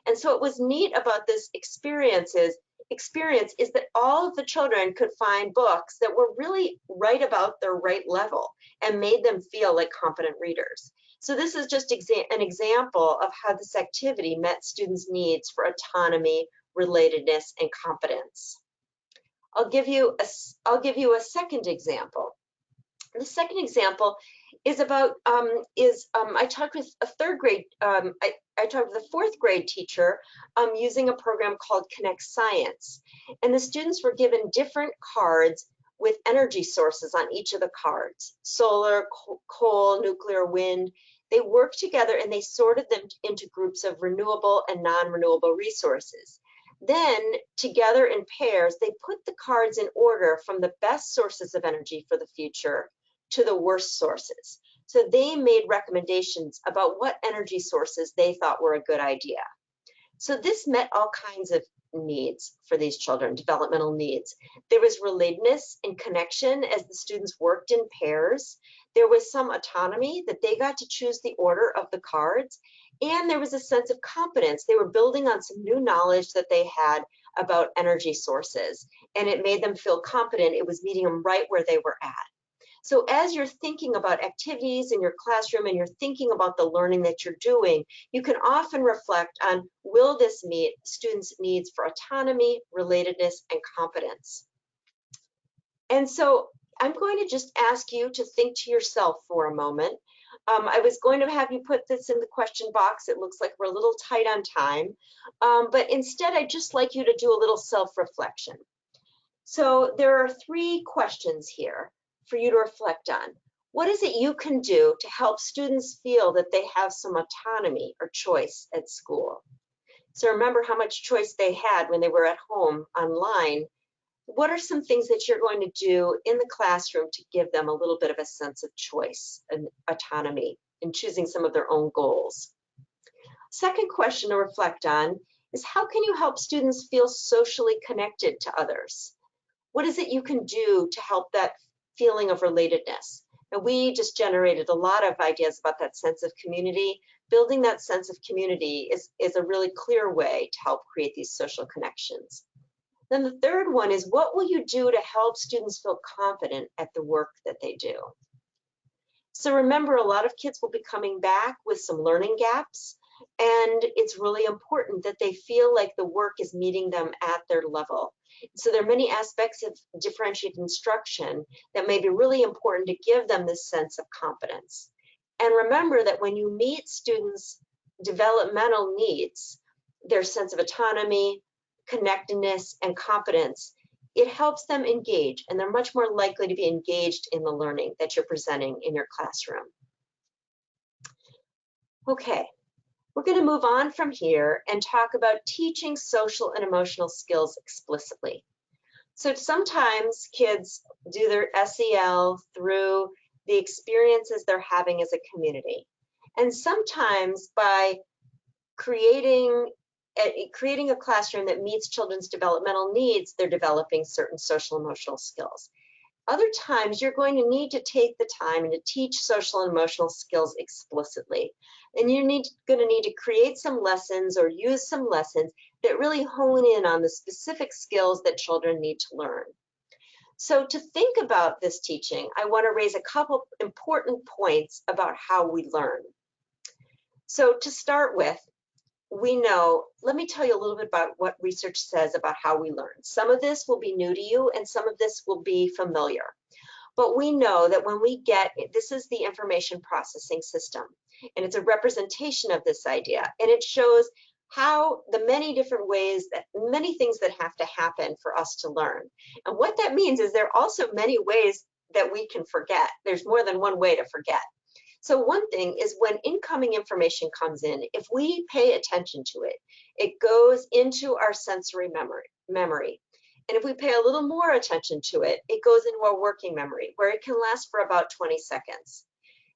Speaker 3: And so what was neat about this experience is that all of the children could find books that were really right about their right level and made them feel like competent readers. So this is just an example of how this activity met students' needs for autonomy, relatedness, and competence. I'll give you a second example. The second example is about I talked with a 3rd grade I talked with a 4th grade teacher using a program called Connect Science, and the students were given different cards with energy sources on each of the cards: solar, coal, nuclear, wind. They worked together and they sorted them into groups of renewable and non-renewable resources. Then, together in pairs, they put the cards in order from the best sources of energy for the future to the worst sources. So they made recommendations about what energy sources they thought were a good idea. So this met all kinds of needs for these children, developmental needs. There was relatedness and connection as the students worked in pairs. There was some autonomy that they got to choose the order of the cards. And there was a sense of competence. They were building on some new knowledge that they had about energy sources, and it made them feel confident it was meeting them right where they were at. So as you're thinking about activities in your classroom and you're thinking about the learning that you're doing, you can often reflect on, will this meet students' needs for autonomy, relatedness, and competence? And so I'm going to just ask you to think to yourself for a moment. I was going to have you put this in the question box. It looks like we're a little tight on time, but instead I'd just like you to do a little self-reflection. So there are 3 questions here for you to reflect on. What is it you can do to help students feel that they have some autonomy or choice at school? So remember how much choice they had when they were at home online. What are some things that you're going to do in the classroom to give them a little bit of a sense of choice and autonomy in choosing some of their own goals? Second question to reflect on is, how can you help students feel socially connected to others? What is it you can do to help that feeling of relatedness? And we just generated a lot of ideas about that sense of community. Building that sense of community is a really clear way to help create these social connections. Then the third one is, what will you do to help students feel confident at the work that they do? So remember, a lot of kids will be coming back with some learning gaps, and it's really important that they feel like the work is meeting them at their level. So there are many aspects of differentiated instruction that may be really important to give them this sense of competence. And remember that when you meet students' developmental needs, their sense of autonomy, connectedness, and competence, it helps them engage, and they're much more likely to be engaged in the learning that you're presenting in your classroom. Okay, we're going to move on from here and talk about teaching social and emotional skills explicitly. So sometimes kids do their SEL through the experiences they're having as a community. And sometimes by creating a classroom that meets children's developmental needs, they're developing certain social emotional skills. Other times, you're going to need to take the time and to teach social and emotional skills explicitly. And you're going to need to create some lessons or use some lessons that really hone in on the specific skills that children need to learn. So to think about this teaching, I want to raise a couple important points about how we learn. So to start with, we know, let me tell you a little bit about what research says about how we learn. Some of this will be new to you and some of this will be familiar. But we know that when we get, this is the information processing system, and it's a representation of this idea, and it shows how the many different ways, that many things that have to happen for us to learn. And what that means is there are also many ways that we can forget. There's more than one way to forget. So one thing is, when incoming information comes in, if we pay attention to it, it goes into our sensory memory. And if we pay a little more attention to it, it goes into our working memory, where it can last for about 20 seconds.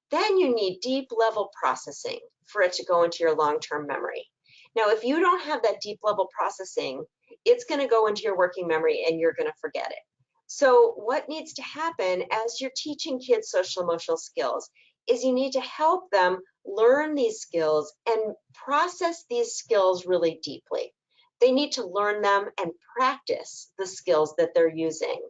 Speaker 3: Then you need deep level processing for it to go into your long-term memory. Now, if you don't have that deep level processing, it's going to go into your working memory and you're going to forget it. So what needs to happen as you're teaching kids social emotional skills is you need to help them learn these skills and process these skills really deeply. They need to learn them and practice the skills that they're using.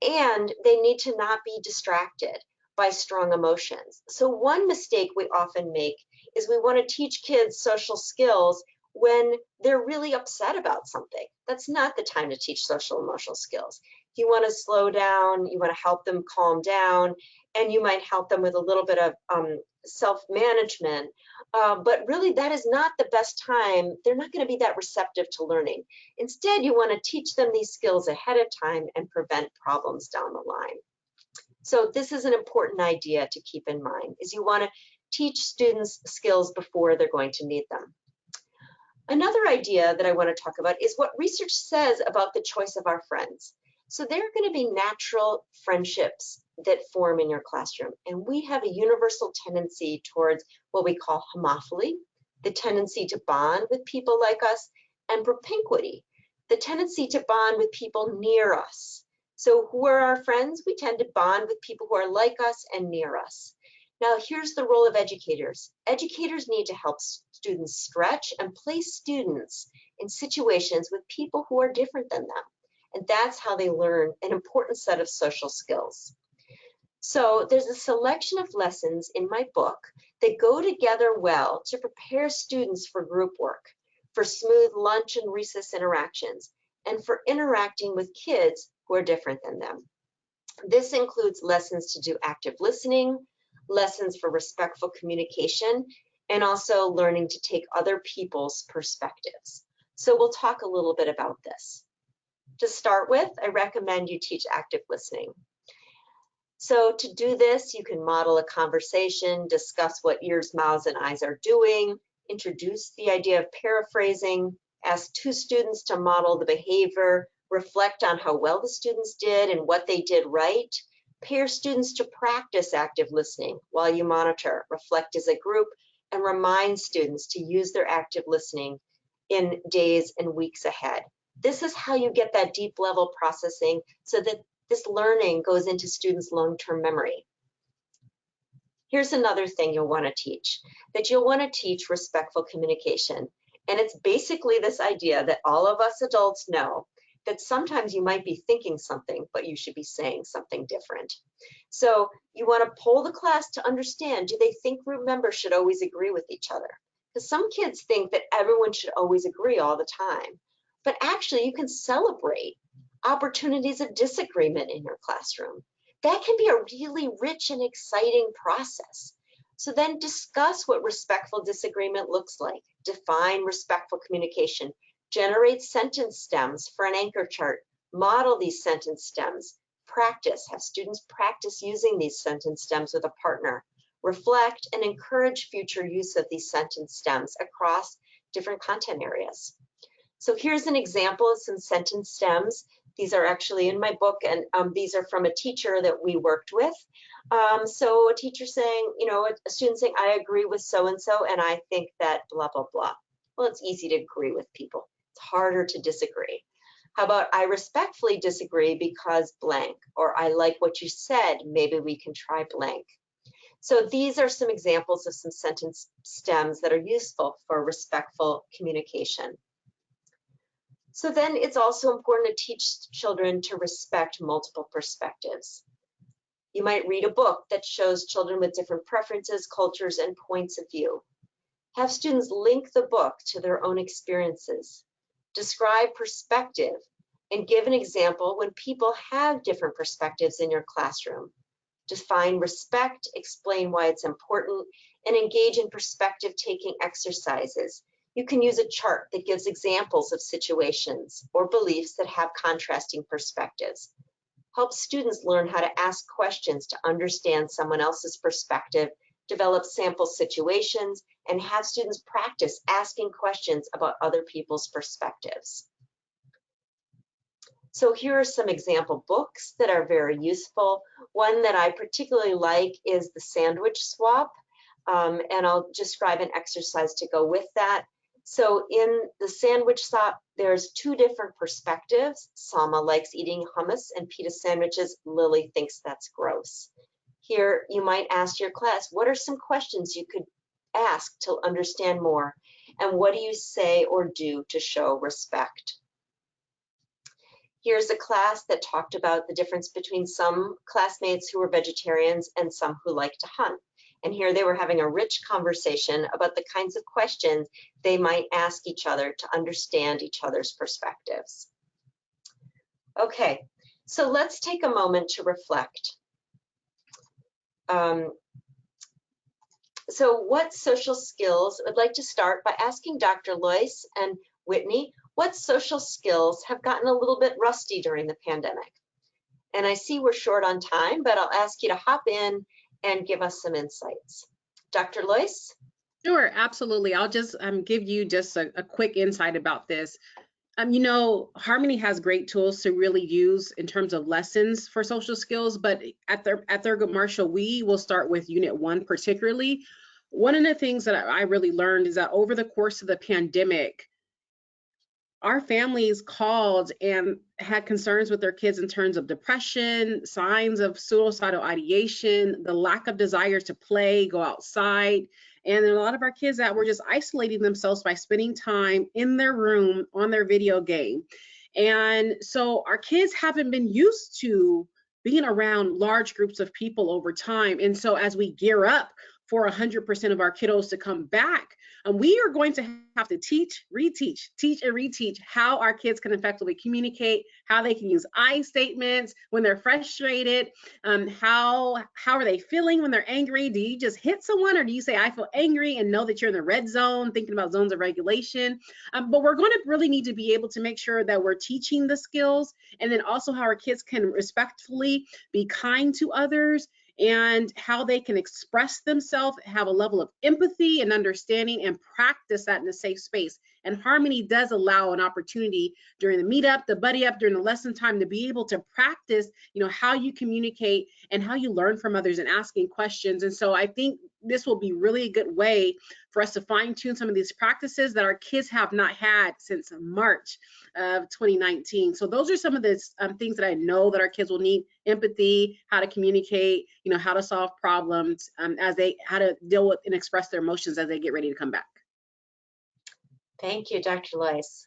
Speaker 3: And they need to not be distracted by strong emotions. So one mistake we often make is we want to teach kids social skills when they're really upset about something. That's not the time to teach social emotional skills. You want to slow down, you want to help them calm down, and you might help them with a little bit of self-management, but really that is not the best time. They're not going to be that receptive to learning. Instead, you want to teach them these skills ahead of time and prevent problems down the line. So this is an important idea to keep in mind, is you want to teach students skills before they're going to need them. Another idea that I want to talk about is what research says about the choice of our friends. So there are going to be natural friendships that form in your classroom. And we have a universal tendency towards what we call homophily, the tendency to bond with people like us, and propinquity, the tendency to bond with people near us. So who are our friends? We tend to bond with people who are like us and near us. Now, here's the role of educators. Educators need to help students stretch and place students in situations with people who are different than them. And that's how they learn an important set of social skills. So there's a selection of lessons in my book that go together well to prepare students for group work, for smooth lunch and recess interactions, and for interacting with kids who are different than them. This includes lessons to do active listening, lessons for respectful communication, and also learning to take other people's perspectives. So we'll talk a little bit about this. To start with, I recommend you teach active listening. So to do this, you can model a conversation, discuss what ears, mouths, and eyes are doing, introduce the idea of paraphrasing, ask two students to model the behavior, reflect on how well the students did and what they did right, pair students to practice active listening while you monitor, reflect as a group, and remind students to use their active listening in days and weeks ahead. This is how you get that deep level processing so that this learning goes into students' long-term memory. Here's another thing you'll want to teach, that you'll want to teach respectful communication. And it's basically this idea that all of us adults know that sometimes you might be thinking something, but you should be saying something different. So you want to poll the class to understand, do they think group members should always agree with each other? Because some kids think that everyone should always agree all the time. But actually, you can celebrate opportunities of disagreement in your classroom. That can be a really rich and exciting process. So then discuss what respectful disagreement looks like. Define respectful communication. Generate sentence stems for an anchor chart. Model these sentence stems. Practice. Have students practice using these sentence stems with a partner. Reflect and encourage future use of these sentence stems across different content areas. So here's an example of some sentence stems. These are actually in my book, and these are from a teacher that we worked with. So a teacher saying, you know, a student saying, I agree with so-and-so, and I think that blah, blah, blah. Well, it's easy to agree with people. It's harder to disagree. How about I respectfully disagree because blank, or I like what you said, maybe we can try blank. So these are some examples of some sentence stems that are useful for respectful communication. So then it's also important to teach children to respect multiple perspectives. You might read a book that shows children with different preferences, cultures, and points of view. Have students link the book to their own experiences. Describe perspective and give an example when people have different perspectives in your classroom. Define respect, explain why it's important, and engage in perspective-taking exercises. You can use a chart that gives examples of situations or beliefs that have contrasting perspectives. Help students learn how to ask questions to understand someone else's perspective, develop sample situations, and have students practice asking questions about other people's perspectives. So here are some example books that are very useful. One that I particularly like is The Sandwich Swap, and I'll describe an exercise to go with that. So in The Sandwich Swap, there's two different perspectives. Salma likes eating hummus and pita sandwiches. Lily thinks that's gross. Here, you might ask your class, what are some questions you could ask to understand more? And what do you say or do to show respect? Here's a class that talked about the difference between some classmates who were vegetarians and some who like to hunt. And here they were having a rich conversation about the kinds of questions they might ask each other to understand each other's perspectives. Okay, so let's take a moment to reflect. So what social skills, I'd like to start by asking Dr. Loyce and Whitney, what social skills have gotten a little bit rusty during the pandemic? And I see we're short on time, but I'll ask you to hop in and give us some insights. Dr. Loyce?
Speaker 6: Sure, absolutely. I'll just give you just a quick insight about this. You know, Harmony has great tools to really use in terms of lessons for social skills, but at Thurgood Marshall, we will start with Unit 1 particularly. One of the things that I really learned is that over the course of the pandemic, our families called and had concerns with their kids in terms of depression, signs of suicidal ideation, the lack of desire to play, go outside. And there are a lot of our kids that were just isolating themselves by spending time in their room on their video game. And so our kids haven't been used to being around large groups of people over time. And so as we gear up for 100% of our kiddos to come back, we are going to have to teach and reteach how our kids can effectively communicate, how they can use I statements when they're frustrated, how are they feeling when they're angry? Do you just hit someone, or do you say, I feel angry, and know that you're in the red zone, thinking about zones of regulation? But we're going to really need to be able to make sure that we're teaching the skills, and then also how our kids can respectfully be kind to others, and how they can express themselves, have a level of empathy and understanding, and practice that in a safe space. And Harmony does allow an opportunity during the meetup, the buddy up, during the lesson time, to be able to practice, how you communicate and how you learn from others and asking questions. And so I think this will be really a good way for us to fine tune some of these practices that our kids have not had since March of 2019. So those are some of the things that I know that our kids will need: empathy, how to communicate, how to solve problems, how to deal with and express their emotions as they get ready to come back.
Speaker 3: Thank you, Dr. Loyce.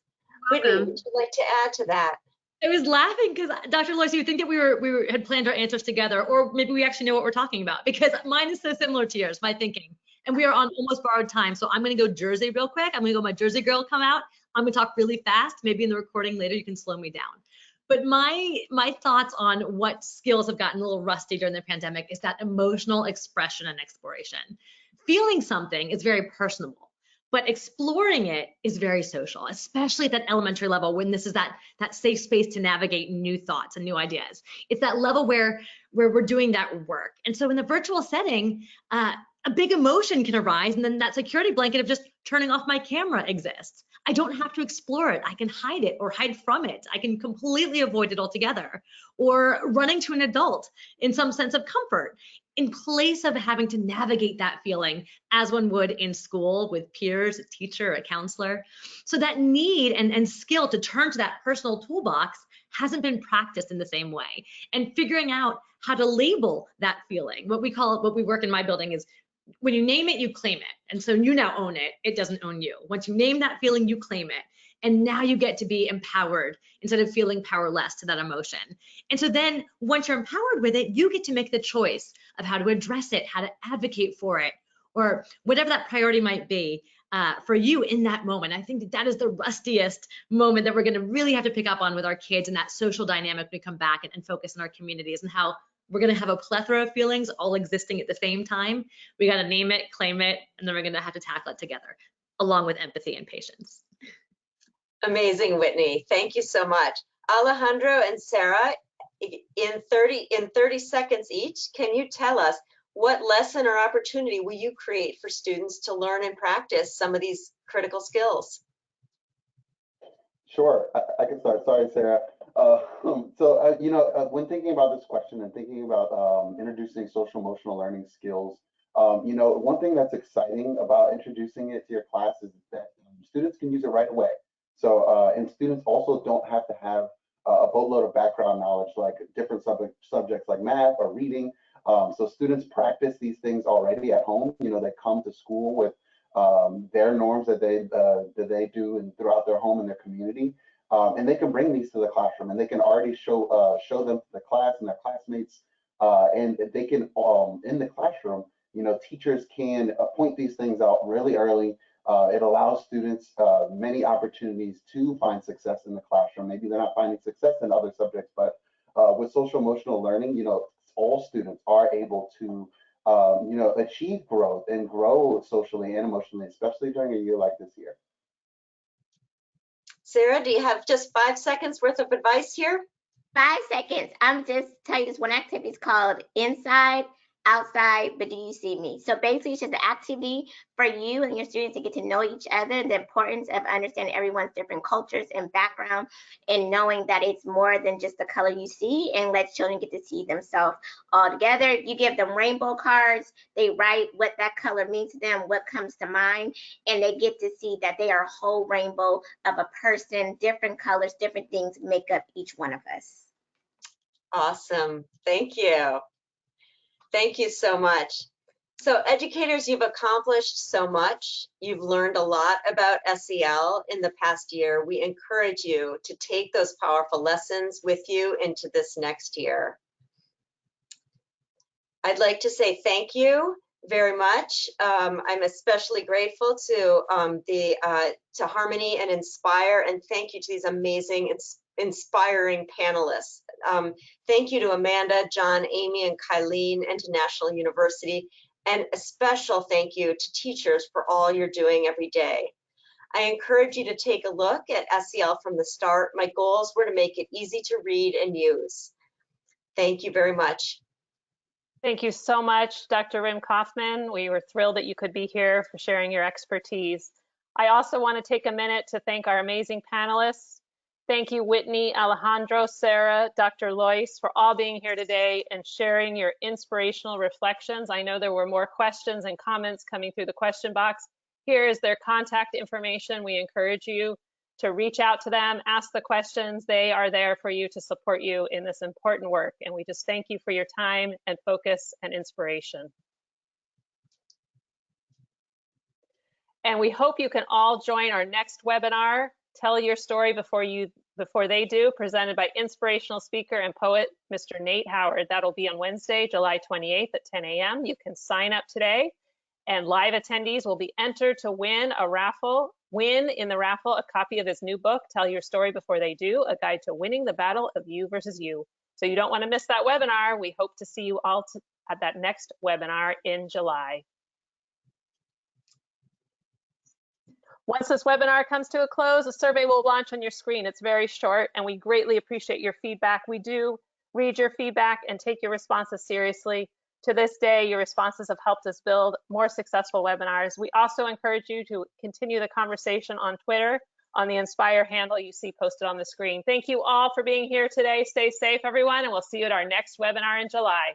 Speaker 3: Whitney, would you like to add to that?
Speaker 5: I was laughing because Dr. Loyce, you would think that we had planned our answers together, or maybe we actually know what we're talking about, because mine is so similar to yours, my thinking. And we are on almost borrowed time. So I'm going to go Jersey real quick. I'm going to go my Jersey girl come out. I'm going to talk really fast. Maybe in the recording later, you can slow me down. But my thoughts on what skills have gotten a little rusty during the pandemic is that emotional expression and exploration. Feeling something is very personable, but exploring it is very social, especially at that elementary level, when this is that safe space to navigate new thoughts and new ideas. It's that level where we're doing that work. And so in the virtual setting, a big emotion can arise, and then that security blanket of just turning off my camera exists. I don't have to explore it. I can hide it or hide from it. I can completely avoid it altogether, or running to an adult in some sense of comfort, in place of having to navigate that feeling as one would in school with peers, a teacher, a counselor. So that need and skill to turn to that personal toolbox hasn't been practiced in the same way. And figuring out how to label that feeling, what we work in my building is, when you name it, you claim it. And so you now own it. It doesn't own you. Once you name that feeling, you claim it. And now you get to be empowered instead of feeling powerless to that emotion. And so then once you're empowered with it, you get to make the choice of how to address it, how to advocate for it, or whatever that priority might be for you in that moment. I think that is the rustiest moment that we're going to really have to pick up on with our kids, and that social dynamic when we come back and focus on our communities, and how we're going to have a plethora of feelings all existing at the same time. We got to name it, claim it, and then we're going to have to tackle it together, along with empathy and patience.
Speaker 3: Amazing, Whitney. Thank you so much. Alejandro and Sarah, in 30 seconds each, can you tell us what lesson or opportunity will you create for students to learn and practice some of these critical skills?
Speaker 4: Sure, I can start. Sorry, Sarah. When thinking about this question and thinking about introducing social emotional learning skills, one thing that's exciting about introducing it to your class is that students can use it right away. So, and students also don't have to have a boatload of background knowledge, like different subjects like math or reading. So students practice these things already at home. They come to school with their norms that they do and throughout their home and their community, and they can bring these to the classroom, and they can already show them to the class and their classmates, and they can in the classroom, teachers can point these things out really early. It allows students many opportunities to find success in the classroom. Maybe they're not finding success in other subjects, but with social emotional learning, all students are able to achieve growth and grow socially and emotionally, especially during a year like this year.
Speaker 3: Sarah, do you have just 5 seconds worth of advice here?
Speaker 7: 5 seconds. I'm just tell you this one activity is called Inside, Outside, but do you see me? So basically it's just an activity for you and your students to get to know each other, the importance of understanding everyone's different cultures and background, and knowing that it's more than just the color you see, and let children get to see themselves all together. You give them rainbow cards, they write what that color means to them, what comes to mind, and they get to see that they are a whole rainbow of a person, different colors, different things make up each one of us.
Speaker 3: Awesome. Thank you. Thank you so much. So educators, you've accomplished so much. You've learned a lot about SEL in the past year. We encourage you to take those powerful lessons with you into this next year. I'd like to say thank you very much. I'm especially grateful to Harmony and Inspire, and thank you to these amazing, inspiring panelists. Thank you to Amanda, John, Amy, and Kylene, and to National University, and a special thank you to teachers for all you're doing every day. I encourage you to take a look at SEL from the start. My goals were to make it easy to read and use. Thank you very much.
Speaker 2: Thank you so much, Dr. Rimm-Kaufman. We were thrilled that you could be here for sharing your expertise. I also want to take a minute to thank our amazing panelists. Thank you, Whitney, Alejandro, Sarah, Dr. Loyce, for all being here today and sharing your inspirational reflections. I know there were more questions and comments coming through the question box. Here is their contact information. We encourage you to reach out to them, ask the questions. They are there for you to support you in this important work. And we just thank you for your time and focus and inspiration. And we hope you can all join our next webinar, Tell Your Story Before They Do, presented by inspirational speaker and poet, Mr. Nate Howard. That'll be on Wednesday, July 28th at 10 a.m. You can sign up today, and live attendees will be entered to win in the raffle a copy of his new book, Tell Your Story Before They Do, a guide to winning the battle of you versus you. So you don't want to miss that webinar. We hope to see you all at that next webinar in July. Once this webinar comes to a close, a survey will launch on your screen. It's very short, and we greatly appreciate your feedback. We do read your feedback and take your responses seriously. To this day, your responses have helped us build more successful webinars. We also encourage you to continue the conversation on Twitter on the Inspire handle you see posted on the screen. Thank you all for being here today. Stay safe, everyone, and we'll see you at our next webinar in July.